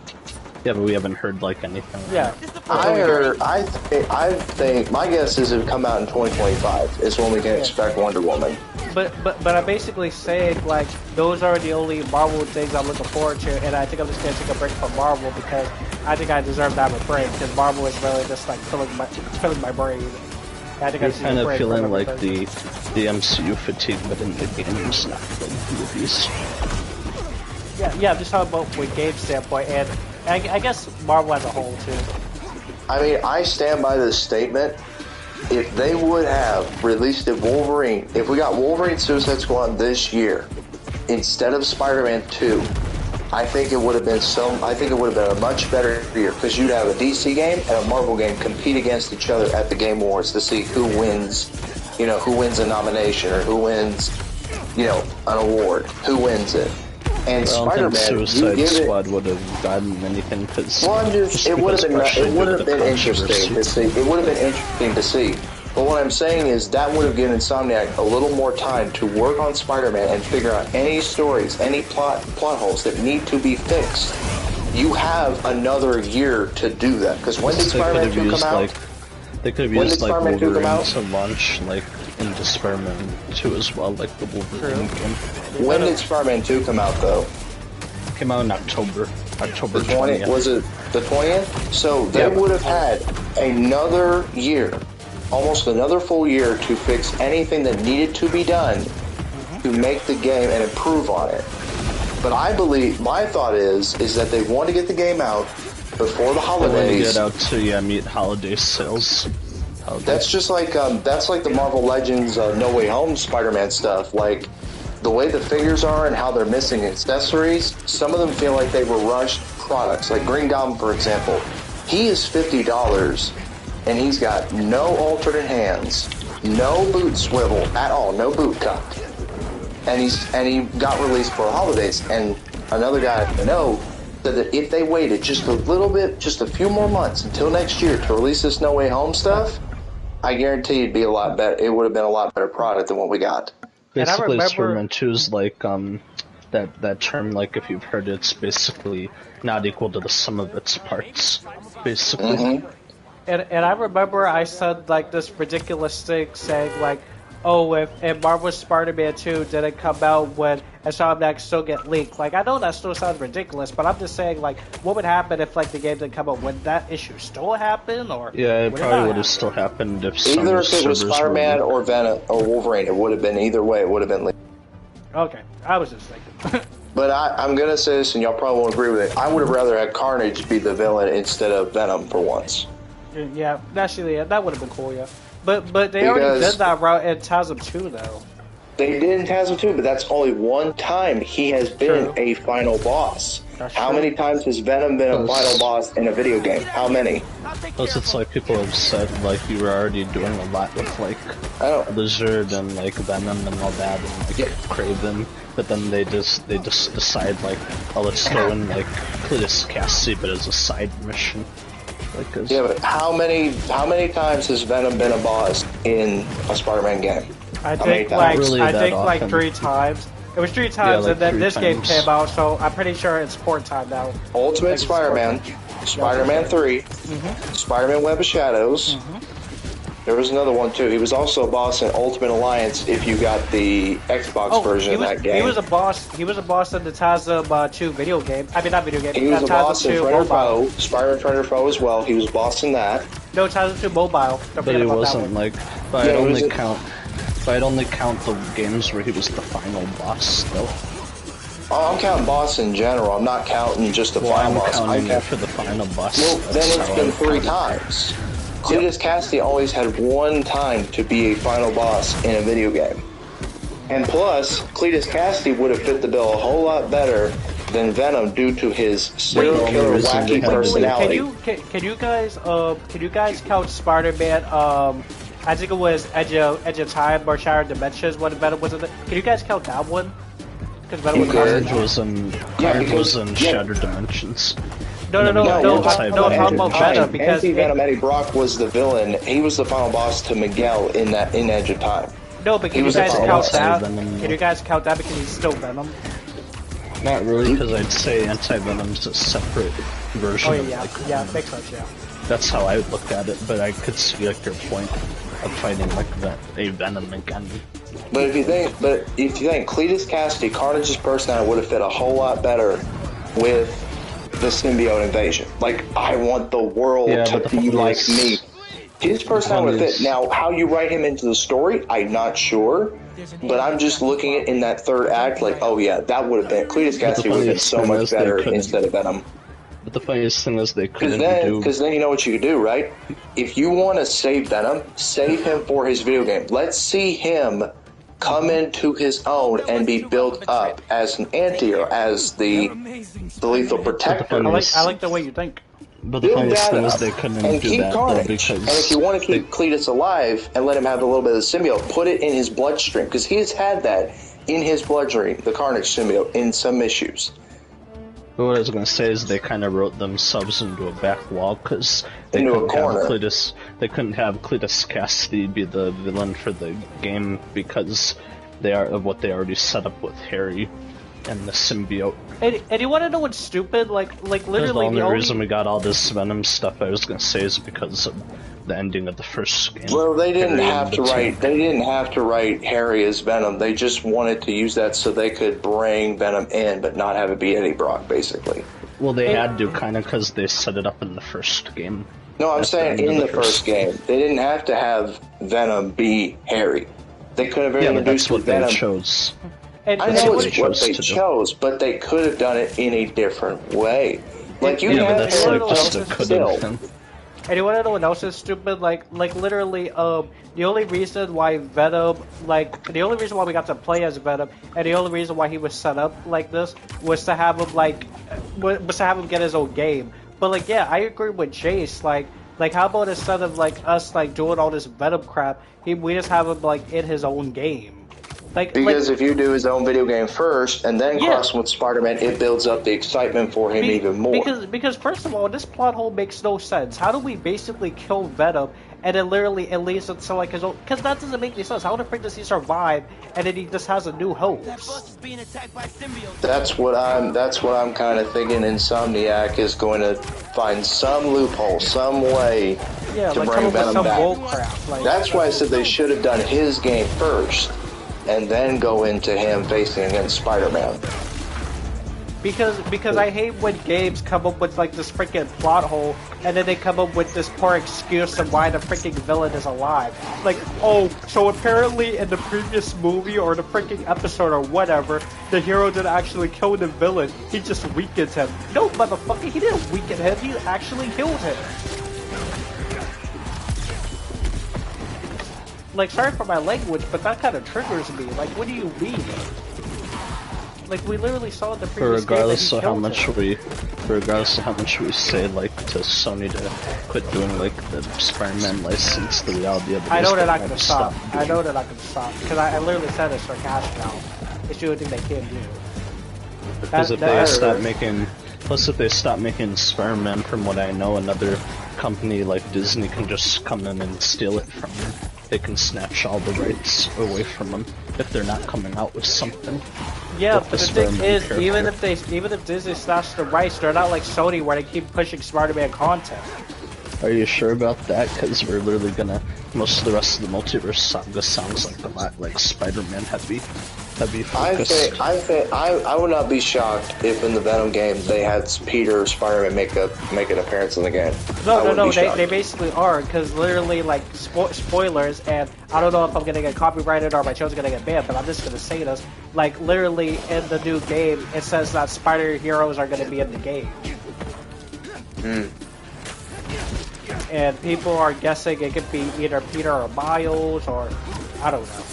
B: Yeah, but we haven't heard like anything.
C: Yeah.
E: I think my guess is it'll come out in 2025. Is when we can expect Wonder Woman.
C: But I'm basically saying like those are the only Marvel things I'm looking forward to, and I think I'm just gonna take a break from Marvel because I think I deserve to have a break because Marvel is really just like filling my brain. I think
B: You're kind of feeling like the MCU fatigue, but in the games, not the movies.
C: Yeah, I'm just talking about with game standpoint, and I guess Marvel as a whole too.
E: I mean, I stand by this statement. If they would have released a Wolverine, if we got Wolverine Suicide Squad this year instead of Spider-Man 2, I think it would have been a much better year because you'd have a DC game and a Marvel game compete against each other at the Game Awards to see who wins, who wins a nomination or who wins, an award, who wins it. And Spider-Man,
B: Suicide Squad would have gotten anything because
E: it would have been interesting to see. It would have been interesting to see. But what I'm saying is that would have given Insomniac a little more time to work on Spider-Man and figure out any stories, any plot holes that need to be fixed. You have another year to do that. Because when did Spider-Man 2 come out?
B: They could have used like Wolverine to launch like into Spider-Man 2 as well, like the Wolverine game.
E: When did Spider-Man 2 come out though?
B: It came out in October
E: 20th. Was it the 20th? So they would have had another year, almost another full year to fix anything that needed to be done to make the game and improve on it. But I believe, my thought is that they want to get the game out before the holidays.
B: Get out to meet holiday sales.
E: That's just like the Marvel Legends No Way Home Spider-Man stuff. Like the way the figures are and how they're missing accessories. Some of them feel like they were rushed products. Like Green Goblin, for example, he is $50 and he's got no alternate hands, no boot swivel at all, no boot cup, and he got released for the holidays. And another guy I know said that if they waited just a little bit, just a few more months until next year to release this No Way Home stuff, I guarantee it'd be a lot better. It would have been a lot better product than what we got.
B: Basically, Spider-Man 2 is like that term. Like if you've heard it, it's basically not equal to the sum of its parts. Basically.
E: Mm-hmm.
C: And I remember I said like this ridiculous thing saying like, oh, if Marvel's Spider-Man 2 didn't come out when Insomniac still get leaked. Like, I know that still sounds ridiculous, but I'm just saying, like, what would happen if, like, the game didn't come out? Would that issue still happen, or?
B: Yeah, it probably would have still happened if
E: either if it was Spider-Man or Venom or Wolverine, it would have been either way. It would have been leaked.
C: Okay, I was just thinking.
E: But I'm gonna say this, and y'all probably won't agree with it. I would have rather had Carnage be the villain instead of Venom for once.
C: Yeah, actually, that would have been cool, yeah. But they already did that route in TASM 2, though.
E: They did in TASM 2, but that's only one time he has been a final boss. How many times has Venom been a final boss in a video game? How many?
B: Plus, it's like people have said, like, you were already doing a lot with, like, Lizard and, like, Venom and all that, and, like, Kraven, but then they just decide, like, oh, let's throw in, like, Cletus Cassidy, but as a side mission. Like,
E: yeah, but how many times has Venom been a boss in a Spider-Man game?
C: I think like 3 times. It was 3 times, and then this game came out, so I'm pretty sure it's 4th time now.
E: Ultimate Spider-Man, Spider-Man 3, Spider-Man Web of Shadows. There was another one too. He was also a boss in Ultimate Alliance if you got the Xbox version of that game.
C: He was a boss in the TASM 2 video game. I mean, not video game.
E: He was a boss in Friend or Foe, Spider-Man Friend or Foe as well. He was a boss in that.
C: No, TASM 2 mobile.
B: But he wasn't like. But I'd only count the games where he was the final boss, though.
E: Oh, I'm counting boss in general. I'm not counting just the final boss.
B: I'm counting for the final boss.
E: Well, then it's been 3 times. Cletus Cassidy always had 1 time to be a final boss in a video game. And plus, Cletus Cassidy would have fit the bill a whole lot better than Venom due to his serial killer wacky personality.
C: Can you guys count Spider-Man? I think it was Edge of Time or Shattered Dimensions when Venom was in it. Can you guys count that one? Because Venom
B: was in Shattered Dimensions.
C: No, I'm talking about Venom because
E: Venom Eddie Brock was the villain. He was the final boss to Miguel in Edge of Time.
C: No, but can you guys count that? Can you guys count that because he's still Venom?
B: Not really, because I'd say Anti-Venom's a separate version of
C: yeah, makes sense, yeah.
B: That's how I would look at it, but I could see like your point of fighting like a Venom again.
E: But if you think Cletus Cassidy, Carnage's personality would have fit a whole lot better with the symbiote invasion. Like, I want the world to be like me. His personality would fit. Now, how you write him into the story, I'm not sure. But I'm just looking at in that third act, like, oh yeah, that would have been Cletus Cassidy would have been so much better instead of Venom.
B: But the funniest thing is they couldn't
E: Because then you know what you could do, right? If you want to save Venom, save him for his video game. Let's see him come into his own and be built up as an anti-hero, as the lethal protector.
C: I like the way you think.
B: But the funniest thing is they couldn't do that though, because...
E: And if you want to keep Cletus alive and let him have a little bit of the symbiote, put it in his bloodstream, because he has had that in his bloodstream, the Carnage symbiote, in some issues.
B: But what I was going to say is they kind of wrote themselves into a back wall, because they couldn't have Cletus Cassidy be the villain for the game, because of what they already set up with Harry and the symbiote.
C: And you want to know what's stupid? Like literally
B: the only reason we got all this Venom stuff, I was gonna say, is because of the ending of the first game.
E: Well, they didn't have to write. They didn't have to write Harry as Venom. They just wanted to use that so they could bring Venom in, but not have it be Eddie Brock, basically.
B: Well, they had to kind of because they set it up in the first game.
E: No, I'm saying in the first game, they didn't have to have Venom be Harry. They could have introduced
B: what
E: Venom.
B: They chose.
E: I know it's what they chose, but they could have done it in a different way. Like you have
B: that's like just a could have.
C: And you want to know what else is stupid? Like literally, the only reason why Venom, the only reason why we got to play as Venom, and the only reason why he was set up like this was to have him get his own game. But yeah, I agree with Jace. Like how about instead of us doing all this Venom crap, we just have him in his own game.
E: Because if you do his own video game first and then cross him with Spider-Man, it builds up the excitement for him even more.
C: Because first of all, this plot hole makes no sense. How do we basically kill Venom and then literally it leads to his own? Because that doesn't make any sense. How the frick does he survive and then he just has a new host?
E: That's what I'm kind of thinking. Insomniac is going to find some loophole, some way to bring Venom back. That's why I said they should have done his game first, and then go into him facing against Spider-Man.
C: Because I hate when games come up with this freaking plot hole, and then they come up with this poor excuse of why the freaking villain is alive. So apparently in the previous movie or the freaking episode or whatever, the hero didn't actually kill the villain, he just weakened him. No, motherfucker, he didn't weaken him, he actually killed him. Sorry for my language, but that kind of triggers me. What do you mean? We literally saw the previous
B: regardless of how much we say to Sony to quit doing the Spider-Man license, the reality of it
C: I know they're not gonna stop. I know they're not gonna stop because I literally said it's sarcastic now. It's the only thing they can do.
B: Because if they stop making Spider-Man, from what I know, another company like Disney can just come in and steal it from them. They can snatch all the rights away from them if they're not coming out with something.
C: Yeah, but the thing is, even if Disney snatched the rights, they're not like Sony where they keep pushing Spider-Man content.
B: Are you sure about that? Because we're literally gonna... Most of the rest of the multiverse saga sounds like a lot like Spider-Man heavy focused.
E: I would not be shocked if in the Venom game they had Peter Spider-Man make an appearance in the game.
C: No, they basically are, because literally, spoilers, and I don't know if I'm gonna get copyrighted or my show's gonna get banned, but I'm just gonna say this. Literally in the new game, it says that spider heroes are gonna be in the game. And people are guessing it could be either Peter or Miles, or I don't know.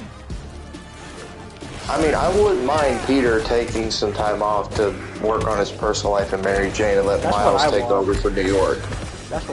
E: I mean, I wouldn't mind Peter taking some time off to work on his personal life and Mary Jane and let Miles take over for New York.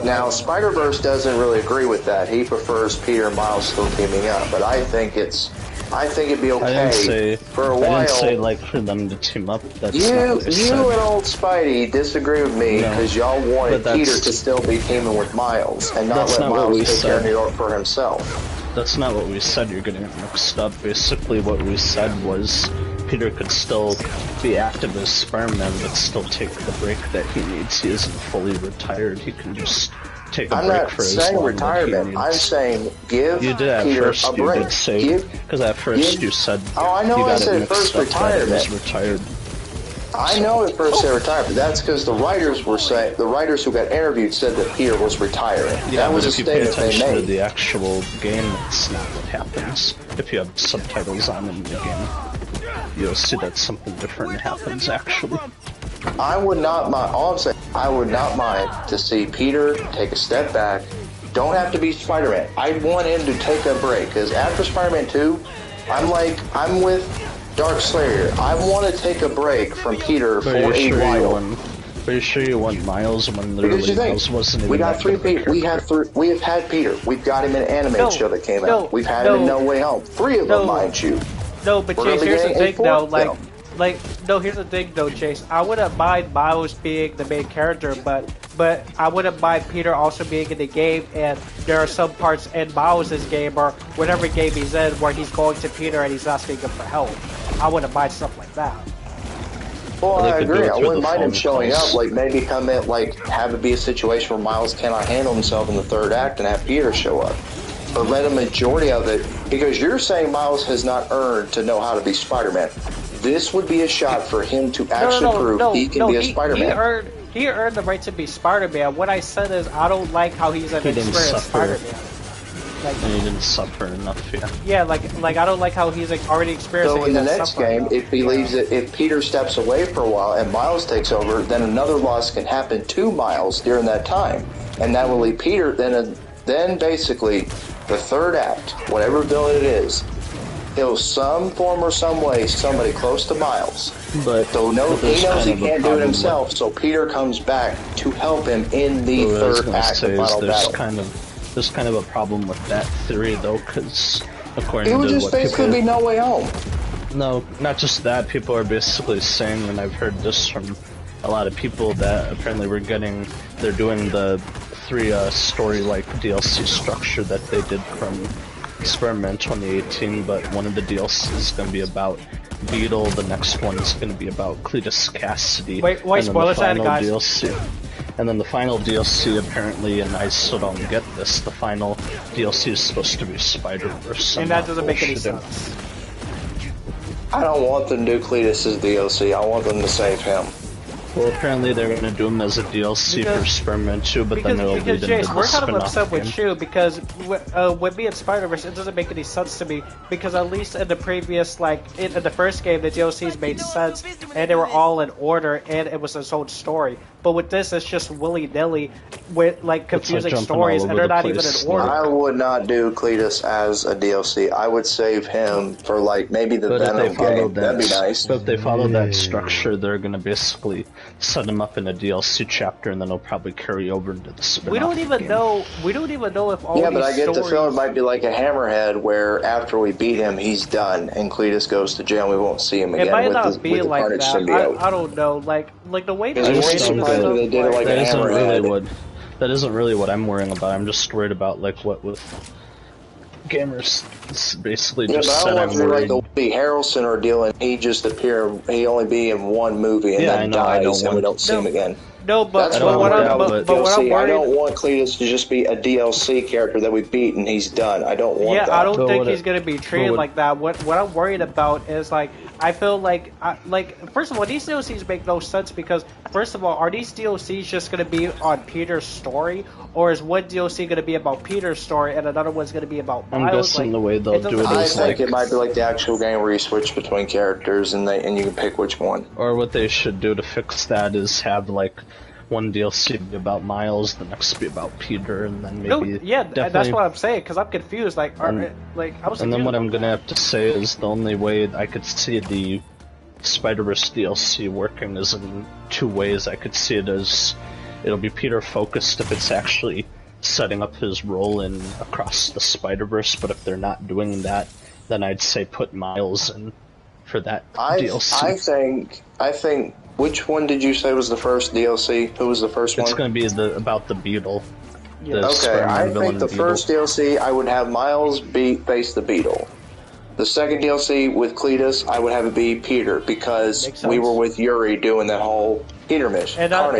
E: Now, Spider-Verse doesn't really agree with that. He prefers Peter and Miles still teaming up, but I think it'd be okay for a while.
B: I didn't say for them to team up. That's
E: you and old Spidey disagree with me because y'all wanted Peter to still be teaming with Miles and not let Miles take care of New York for himself.
B: That's not what we said. You're getting it mixed up. Basically, what we said was Peter could still be active as Spider-Man, but still take the break that he needs. He isn't fully retired. He can just take a break for as long as he needs.
E: I'm saying give
B: you did at
E: Peter
B: first,
E: a break.
B: You did say, because at first you said
E: I know
B: you got
E: I said
B: it
E: first
B: mixed up that it was
E: retirement.
B: retired.
E: I know at first they retired, but that's because the writers who got interviewed said that Peter was retiring.
B: Yeah,
E: that was a
B: if you pay
E: statement they
B: attention to
E: made.
B: the actual game, that's not what happens. If you have subtitles on in the game, you'll see that something different happens actually.
E: I would not mind. All I'm saying, I would not mind to see Peter take a step back. Don't have to be Spider-Man. I want him to take a break because after Spider-Man 2, I'm with Dark Slayer. I want to take a break from Peter for a while.
B: Are you sure you want Miles when literally Miles wasn't even?
E: We got 3 Peter. We have had Peter. We've got him in an animated show that came out. We've had him in No Way Home. 3 of them, mind you.
C: No, but Chase, here's the thing though. Here's the thing though, Chase. I wouldn't mind Miles being the main character, but I wouldn't mind Peter also being in the game, and there are some parts in Miles' game or whatever game he's in where he's going to Peter and he's asking him for help. I wouldn't mind stuff like that.
E: Well, I agree. I wouldn't mind him showing up, like maybe come in, like have it be a situation where Miles cannot handle himself in the 3rd act and have Peter show up. But let a majority of it, because you're saying Miles has not earned to know how to be Spider-Man. This would be a shot for him to actually prove he can be a Spider-Man.
C: He earned the right to be Spider-Man. What I said is I don't like how he's an experienced Spider-Man.
B: And he didn't suffer enough, yeah.
C: Yeah, like I don't like how he's already experienced.
E: So in the next game, if he leaves it, if Peter steps away for a while and Miles takes over, then another loss can happen to Miles during that time, and that will leave Peter. Then basically, the 3rd act, whatever villain it is, he'll some form or some way somebody close to Miles.
B: But
E: so he knows he can't do it himself. So Peter comes back to help him in the 3rd act of final battle.
B: There's kind of a problem with that theory, though, because according
E: to what people... It would just basically be No Way Home.
B: No, not just that. People are basically saying, and I've heard this from a lot of people, that apparently they're doing the 3 story-like DLC structure that they did from Spider-Man 2018, but one of the DLCs is going to be about Beetle, the next one is going to be about Cletus Cassidy.
C: Wait, spoilers ahead, guys.
B: DLC. And then the final DLC, apparently, and I still don't get this, the final DLC is supposed to be Spider-Verse.
C: And that doesn't make any sense.
E: I don't want them to do Cletus' DLC. I want them to save him.
B: Well, apparently they're going to do him as a DLC for Spider-Man 2, but then it'll lead into the
C: we're kind of upset
B: game.
C: with you because with me and Spider-Verse, it doesn't make any sense to me because at least in the previous, in the first game, the DLCs made sense and they were all in order and it was its own story. But with this, it's just willy-nilly with confusing stories and they're not even in order.
E: I would not do Cletus as a DLC. I would save him for maybe the Venom game. That'd be nice.
B: But if they follow that structure, they're going to basically set him up in a DLC chapter, and then it'll probably carry over into the spin-off.
C: We don't even know if all
E: but I get the feeling it might be like a Hammerhead, where after we beat him, he's done, and Cletus goes to jail, and we won't see him again.
C: It might not be like
E: Carnage
C: that.
E: symbiote.
C: I don't know. Like the way
E: they did it like a Hammerhead.
B: That isn't really what I'm worrying about. I'm just worried about what with gamers basically just
E: said I'm worried. Like the Woody Harrelson ordeal, and he only be in one movie and then dies, and we don't see him again.
C: No, but
E: I don't want Cletus to just be a DLC character that we beat and he's done. I don't want that.
C: Yeah, I don't think he's going to be treated like that. What I'm worried about is I feel first of all, these DLCs make no sense because first of all, are these DLCs just going to be on Peter's story, or is one DLC going to be about Peter's story and another one's going to be about Miles?
B: I'm guessing the way they'll do it is
E: I think it might be like the actual game where you switch between characters and you can pick which one.
B: Or what they should do to fix that is have one DLC be about Miles, the next be about Peter, and then maybe
C: that's what I'm saying because I'm confused. I was
B: and then what I'm gonna have to say is the only way I could see the Spider-Verse DLC working is in 2 ways. I could see it as it'll be Peter focused if it's actually setting up his role in Across the Spider-Verse, but if they're not doing that, then I'd say put Miles in for that DLC.
E: I think. Which one did you say was the first DLC? Who was the first one?
B: It's going to be about the Beetle.
E: Okay, I think the first DLC, I would have Miles face the Beetle. The second DLC with Cletus, I would have it be Peter, because we were with Yuri doing that whole Peter mission.
C: And not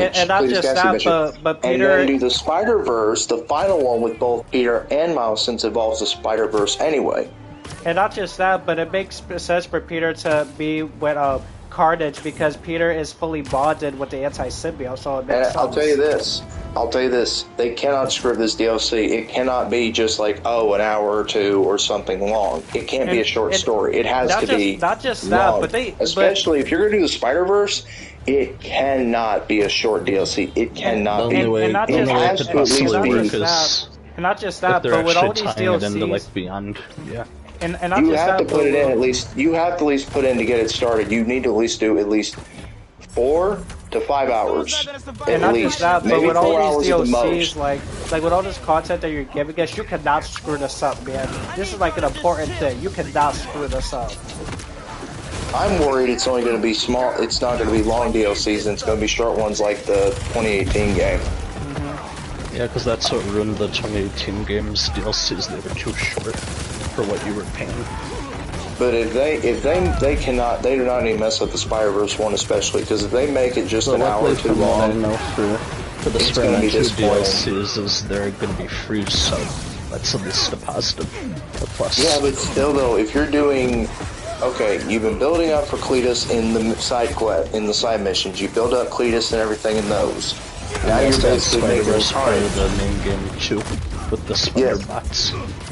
C: just that, but Peter...
E: And then do the Spider-Verse, the final one with both Peter and Miles, since it involves the Spider-Verse anyway.
C: And not just that, but it makes sense for Peter to be with Carnage, because Peter is fully bonded with the anti-symbiote, so it makes sense.
E: I'll tell you this, they cannot script this DLC. It cannot be just like, an hour or two or something long. It can't be a short story. It has to be
C: not just
E: long.
C: that,
E: especially if you're going to do the Spider-Verse, it cannot be a short DLC. It cannot be.
C: And not just that, but with all these DLCs,
B: into, like, beyond, yeah.
C: And
E: you have to put it in at least. You have to at least put in to get it started. You need to at least do at least 4 to 5 hours.
C: And not just that, but
E: maybe
C: with
E: 4
C: all
E: hours
C: these
E: at the
C: DLCs,
E: most.
C: like with all this content that you're giving us, you cannot screw this up, man. This is like an important thing. You cannot screw this up.
E: I'm worried it's only going to be small. It's not going to be long DLCs, and it's going to be short ones like the 2018 game.
B: Yeah, because that's what ruined the 2018 game's DLCs. They were too short for what you were paying.
E: But if they cannot, they do not need to mess up the Spider-Verse one, especially because if they make it just an hour too long,
B: for the Spider-Man 2 DLCs, is they're going to be free, so that's at least a positive, a plus.
E: Yeah, but still though, if you're doing, okay, you've been building up for Cletus in the side missions, you build up Cletus and everything in those. Now you're basically making it
B: part of the main game too, with the spider bots.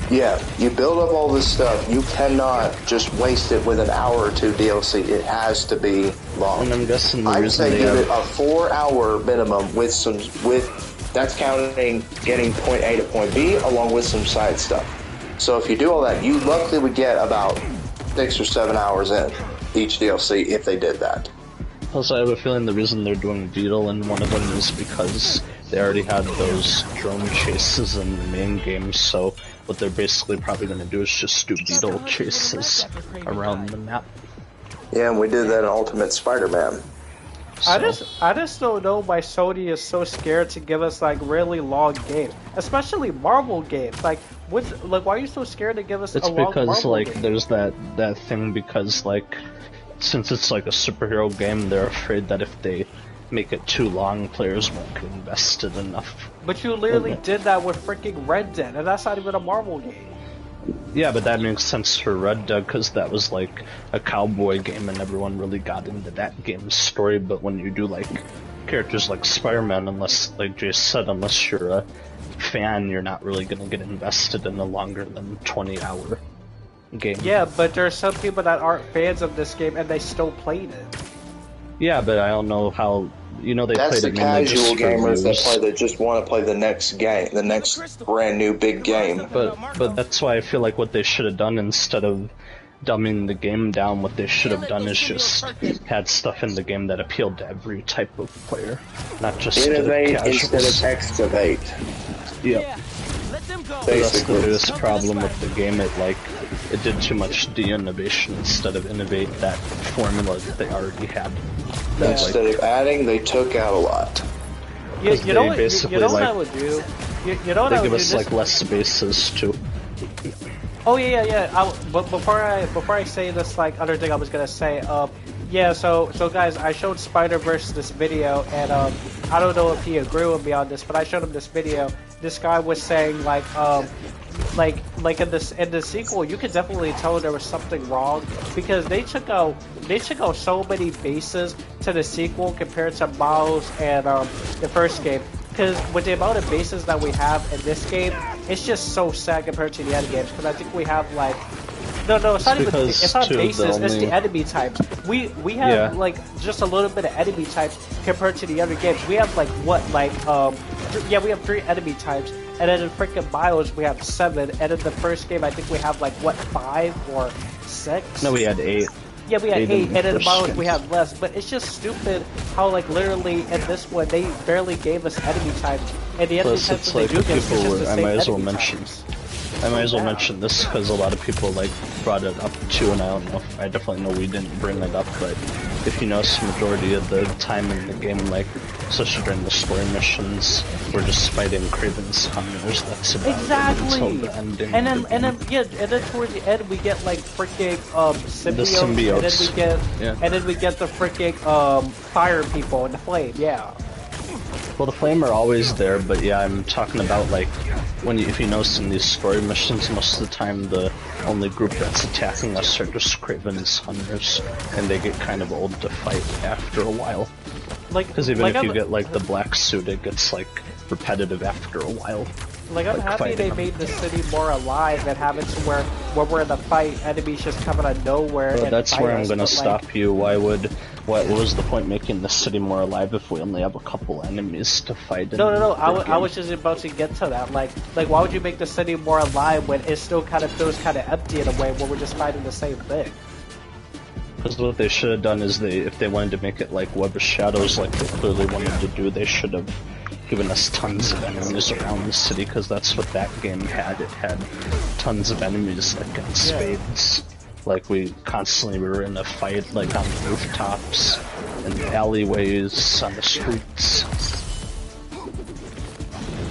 E: Yeah, you build up all this stuff. You cannot just waste it with an hour or two DLC. It has to be long.
B: And I'm guessing the
E: I'd say give it a 4-hour minimum with that's counting getting point A to point B along with some side stuff. So if you do all that, you luckily would get about 6 or 7 hours in each DLC if they did that.
B: Plus, I have a feeling the reason they're doing Beetle in one of them is because they already had those drone chases in the main game, so what they're basically probably going to do is just do Beetle chases around the map.
E: Yeah, and we did that in Ultimate Spider-Man.
C: So. I just don't know why Sony is so scared to give us like really long games, especially Marvel games. Like, why are you so scared to give us a long Marvel game? It's because
B: there's that thing because since it's like a superhero game, they're afraid that if they make it too long, players won't get invested enough.
C: But you literally did that with freaking Red Dead, and that's not even a Marvel game.
B: Yeah, but that makes sense for Red Dead, because that was like a cowboy game and everyone really got into that game's story, but when you do like characters like Spider-Man, unless, like Jay said, unless you're a fan, you're not really going to get invested in a longer than 20-hour game.
C: Yeah, but there are some people that aren't fans of this game and they still played it.
B: Yeah, but I don't know how, they
E: that's
B: played it
E: mainly just for gamers that just want to play the next game, the next brand new big game.
B: But that's why I feel like what they should have done, instead of dumbing the game down, what they should have done is just had stuff in the game that appealed to every type of player, not just
E: innovate instead of excavate.
B: Yep. That's the biggest problem with the game. It did too much de-innovation instead of innovate that formula that they already had.
E: Instead of adding, they took out a lot.
C: You know what I would do? You know what I would do? They
B: give us like less spaces too.
C: Oh yeah. But before I say this other thing I was gonna say, yeah. So guys, I showed Spider-Verse this video, and I don't know if he agreed with me on this, but I showed him this video. This guy was saying in the sequel, you could definitely tell there was something wrong because they took out so many bases to the sequel compared to Miles and the first game. Because with the amount of bases that we have in this game, it's just so sad compared to the other games. Because I think we have no, it's not even. It's not bases. It's the enemy types. We have just a little bit of enemy types compared to the other games. We have we have 3 enemy types, and then in freaking Miles we have 7. And in the first game, I think we have 5 or 6.
B: No, we had 8.
C: Yeah, we had 8, and in Miles we have less. But it's just stupid how literally in this one they barely gave us enemy types, and the enemy types that they do give us is just the same enemy types.
B: I might as well mention this because a lot of people like brought it up too, and I don't know if I definitely know we didn't bring it up, but if you notice, the majority of the time in the game, like especially during the story missions, we're just fighting Kraven's hunters. That's about
C: exactly.
B: it until the ending.
C: And then towards the end we get like freaking symbiotes, and then we get the freaking fire people and the flame. Yeah.
B: Well, the flame are always there, but yeah, I'm talking about like if you notice in these story missions, most of the time the only group that's attacking us are just Kraven's hunters, and they get kind of old to fight after a while. Because even if you get like the black suit, it gets like repetitive after a while.
C: Like I'm happy they made the city more alive and have it to where when we're in the fight, enemies just come out of nowhere.
B: Well,
C: and
B: that's
C: fight
B: where I'm
C: us,
B: gonna stop
C: like,
B: you. What was the point making the city more alive if we only have a couple enemies to fight?
C: No. I was just about to get to that. Like why would you make the city more alive when it still kind of feels kind of empty in a way when we're just fighting the same thing?
B: Because what they should have done is if they wanted to make it like Web of Shadows, like they clearly wanted to do, they should have given us tons of enemies around the city, because that's what that game had. It had tons of enemies like in spades. Like we were in a fight like on the rooftops, in the alleyways, on the streets.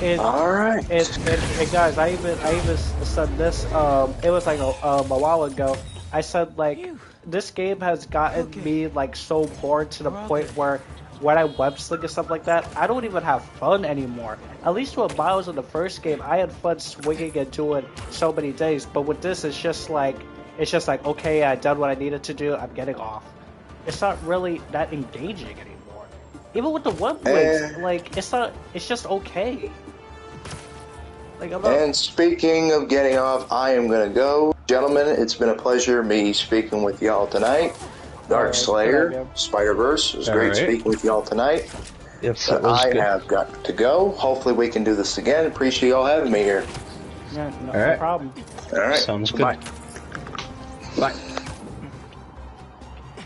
E: Alright.
C: And guys, I even said this, it was like a while ago. I said like, this game has gotten me like so bored to the point where when I web sling and stuff like that, I don't even have fun anymore. At least when Miles in the first game, I had fun swinging and doing so many days. But with this, it's just like, okay, I done what I needed to do, I'm getting off. It's not really that engaging anymore. Even with the web links, like, it's just okay. Like,
E: and speaking of getting off, I am gonna go. Gentlemen, it's been a pleasure me speaking with y'all tonight. Dark Slayer, Spider-Verse, it was great speaking with y'all tonight.
B: Yes,
E: but I have got to go. Hopefully we can do this again. Appreciate y'all having me here.
C: Yeah, no problem.
E: All right.
B: Sounds good.
E: Bye.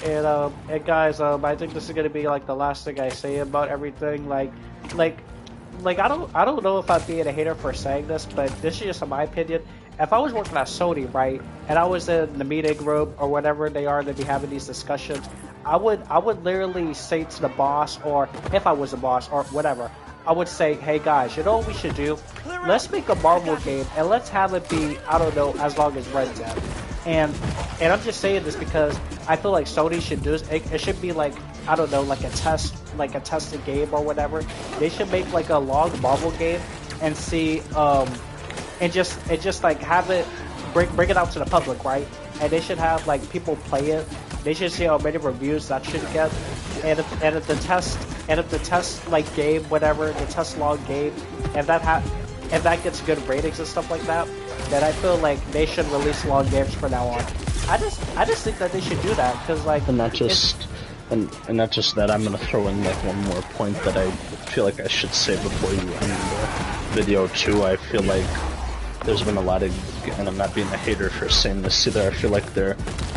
C: And guys, I think this is gonna be like the last thing I say about everything. Like I don't know if I'm being a hater for saying this, but this is just my opinion. If I was working at Sony, right, and I was in the meeting room or whatever they are to be having these discussions, I would literally say to the boss, or if I was the boss or whatever, I would say, hey guys, you know what we should do? Let's make a Marvel game and let's have it be, I don't know, as long as Red Dead. And I'm just saying this because I feel like Sony should do this. It should be like, I don't know, like a tested game or whatever. They should make like a long Marvel game and see, and just like have it, bring it out to the public, right? And they should have like people play it. They should see how many reviews that should get. And if the test like game, whatever, the test log game, if that gets good ratings and stuff like that, then I feel like they should release long games from now on. I just think that they should do that because like,
B: and not just that. I'm gonna throw in like one more point that I feel like I should say before you end the video too. I feel like there's been a lot of, and I'm not being a hater for saying this either, I feel like there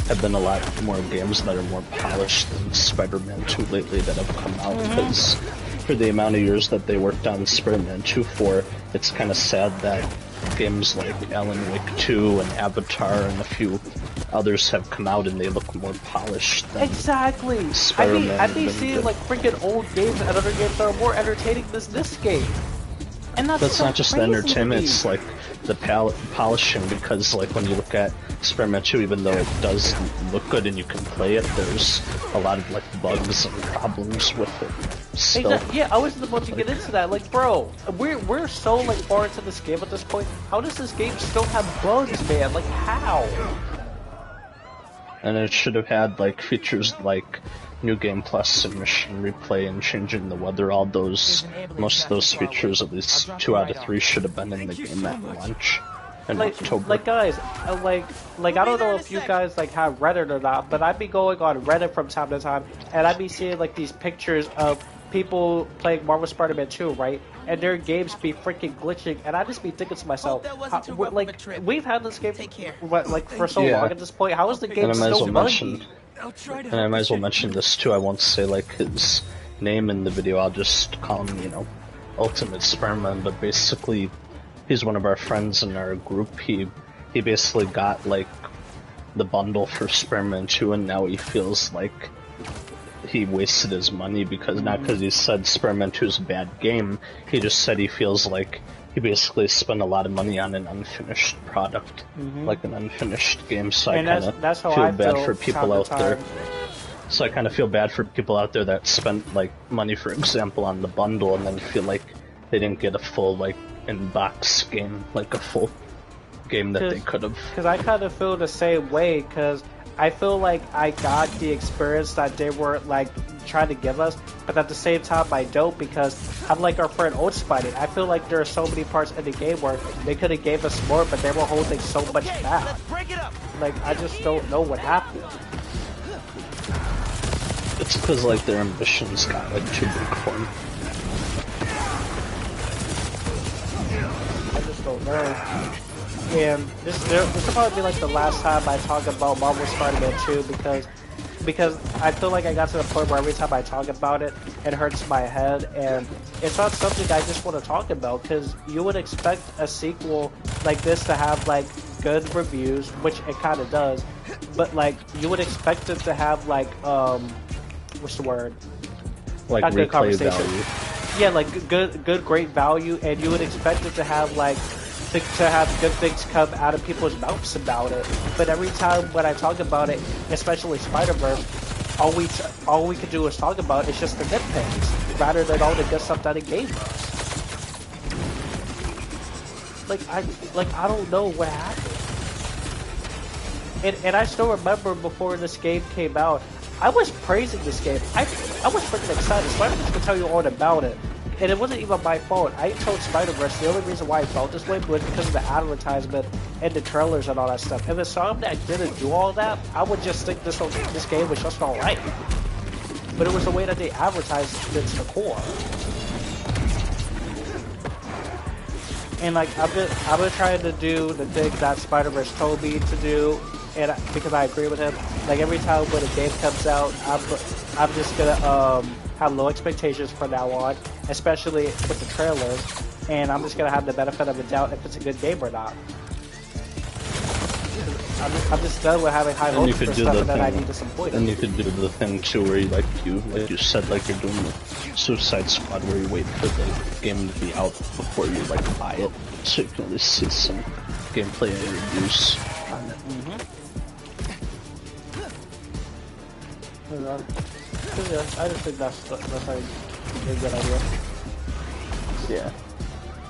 B: have been a lot more games that are more polished than Spider-Man 2 lately that have come out, because for the amount of years that they worked on Spider-Man 2 for, it's kind of sad that games like Alan Wake 2 and Avatar and a few others have come out and they look more polished than Spider-Man.
C: I've been seeing like freaking old games and other games that are more entertaining than this game. And that's so
B: not just the entertainment, it's like the polishing, because like when you look at Spider-Man 2, even though it does look good and you can play it, there's a lot of like bugs and problems with it still.
C: Exactly. Yeah, I was about to get into that. Like, bro, we're so like far into this game at this point. How does this game still have bugs, man? Like, how?
B: And it should have had like features like New Game Plus and mission replay and changing the weather. All those, most of those features, at least 2 out of 3, should have been in the game at launch in October.
C: Like guys, like I don't know if you guys like have Reddit or not, but I'd be going on Reddit from time to time, and I'd be seeing like these pictures of people playing Marvel Spider-Man 2, right? And their games be freaking glitching, and I just be thinking to myself, like, we've had this game like for so long at this point. How is the game still buggy?
B: And I might as well mention this too. I won't say like his name in the video. I'll just call him, Ultimate Spider-Man. But basically, he's one of our friends in our group. He basically got like the bundle for Spider-Man 2, and now he feels like he wasted his money because not because he said Spider-Man 2 is a bad game. He just said he feels like he basically spent a lot of money on an unfinished product, like an unfinished game. So I kind of feel bad for people out there. So I kind of feel bad for people out there that spent like money, for example, on the bundle and then feel like they didn't get a full like in-box game, like a full game that they could have.
C: Because I kind of feel the same way, because I feel like I got the experience that they were like trying to give us, but at the same time I don't, because I'm like our friend Old Spidey. I feel like there are so many parts in the game where they could have gave us more, but they were holding so much back.
D: Let's break it up.
C: Like, I just don't know what happened.
B: It's because like their ambitions got like too big for them.
C: I just don't know. And this will probably be like the last time I talk about Marvel Spider-Man 2, because I feel like I got to the point where every time I talk about it, it hurts my head, and it's not something I just want to talk about, because you would expect a sequel like this to have like good reviews, which it kind of does, but like you would expect it to have like what's the word?
B: Like
C: good conversation.
B: Value.
C: Yeah, like good, great value, and you would expect it to have like to have good things come out of people's mouths about it. But every time when I talk about it, especially Spider-Verse, all we can do is talk about is just the good things, rather than all the good stuff that it gave us. I don't know what happened. And I still remember before this game came out, I was praising this game. I was freaking excited. Spider-Verse could tell you all about it. And it wasn't even my fault. I told Spider-Verse the only reason why I felt this way was because of the advertisement and the trailers and all that stuff. If Insomniac didn't do all that, I would just think this game was just alright. But it was the way that they advertised it to the core. And like I've been trying to do the thing that Spider-Verse told me to do, and because I agree with him. Like every time when a game comes out, I'm just gonna have low expectations from now on, especially with the trailers, and I'm just gonna have the benefit of the doubt if it's a good game or not. I'm just done with having high hopes for stuff and then I need disappointed.
B: And you could do the thing too where like you said, like you're doing the Suicide Squad where you wait for the game to be out before you like buy it, so you can at least see some gameplay and reviews on it.
C: Yeah, I just think that's a good idea.
B: Yeah,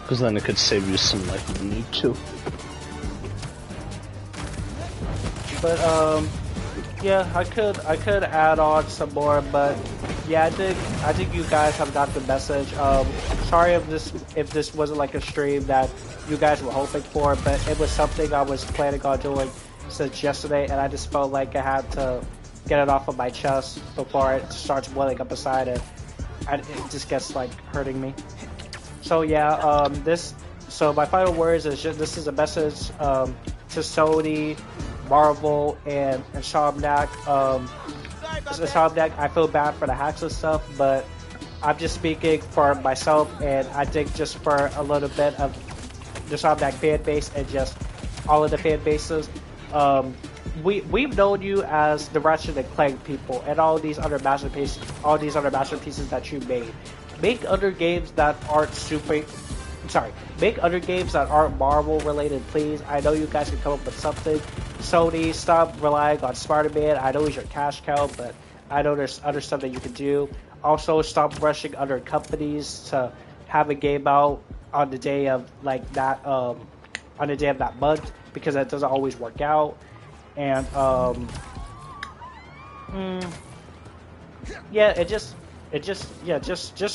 B: because then it could save you some like money too.
C: But yeah, I could add on some more, but yeah, I think you guys have got the message. Sorry if this wasn't like a stream that you guys were hoping for, but it was something I was planning on doing since yesterday, and I just felt like I had to get it off of my chest before it starts boiling up inside it, and it just gets like hurting me. So yeah, so my final words is just, this is a message to Sony, Marvel, and Insomniac. Insomniac, I feel bad for the hacks and stuff, but I'm just speaking for myself, and I think just for a little bit of the Insomniac fan base and just all of the fan bases. We've known you as the Ratchet and Clank people and all these other masterpieces that you made. Make other games that aren't make other games that aren't Marvel related, please. I know you guys can come up with something. Sony, stop relying on Spider-Man. I know he's your cash cow, but I know there's other stuff that you can do. Also, stop rushing other companies to have a game out on the day of like that on the day of that month, because that doesn't always work out. And yeah, just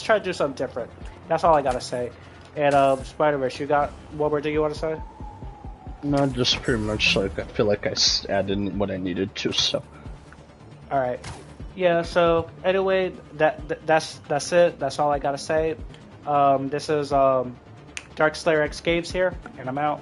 C: try to do something different. That's all I gotta say. And Spider-Verse, you got one more thing you want to say?
B: No, just pretty much like I feel like I added what I needed to. So.
C: All right. Yeah. So anyway, that's it. That's all I gotta say. This is Dark Slayer X Games here, and I'm out.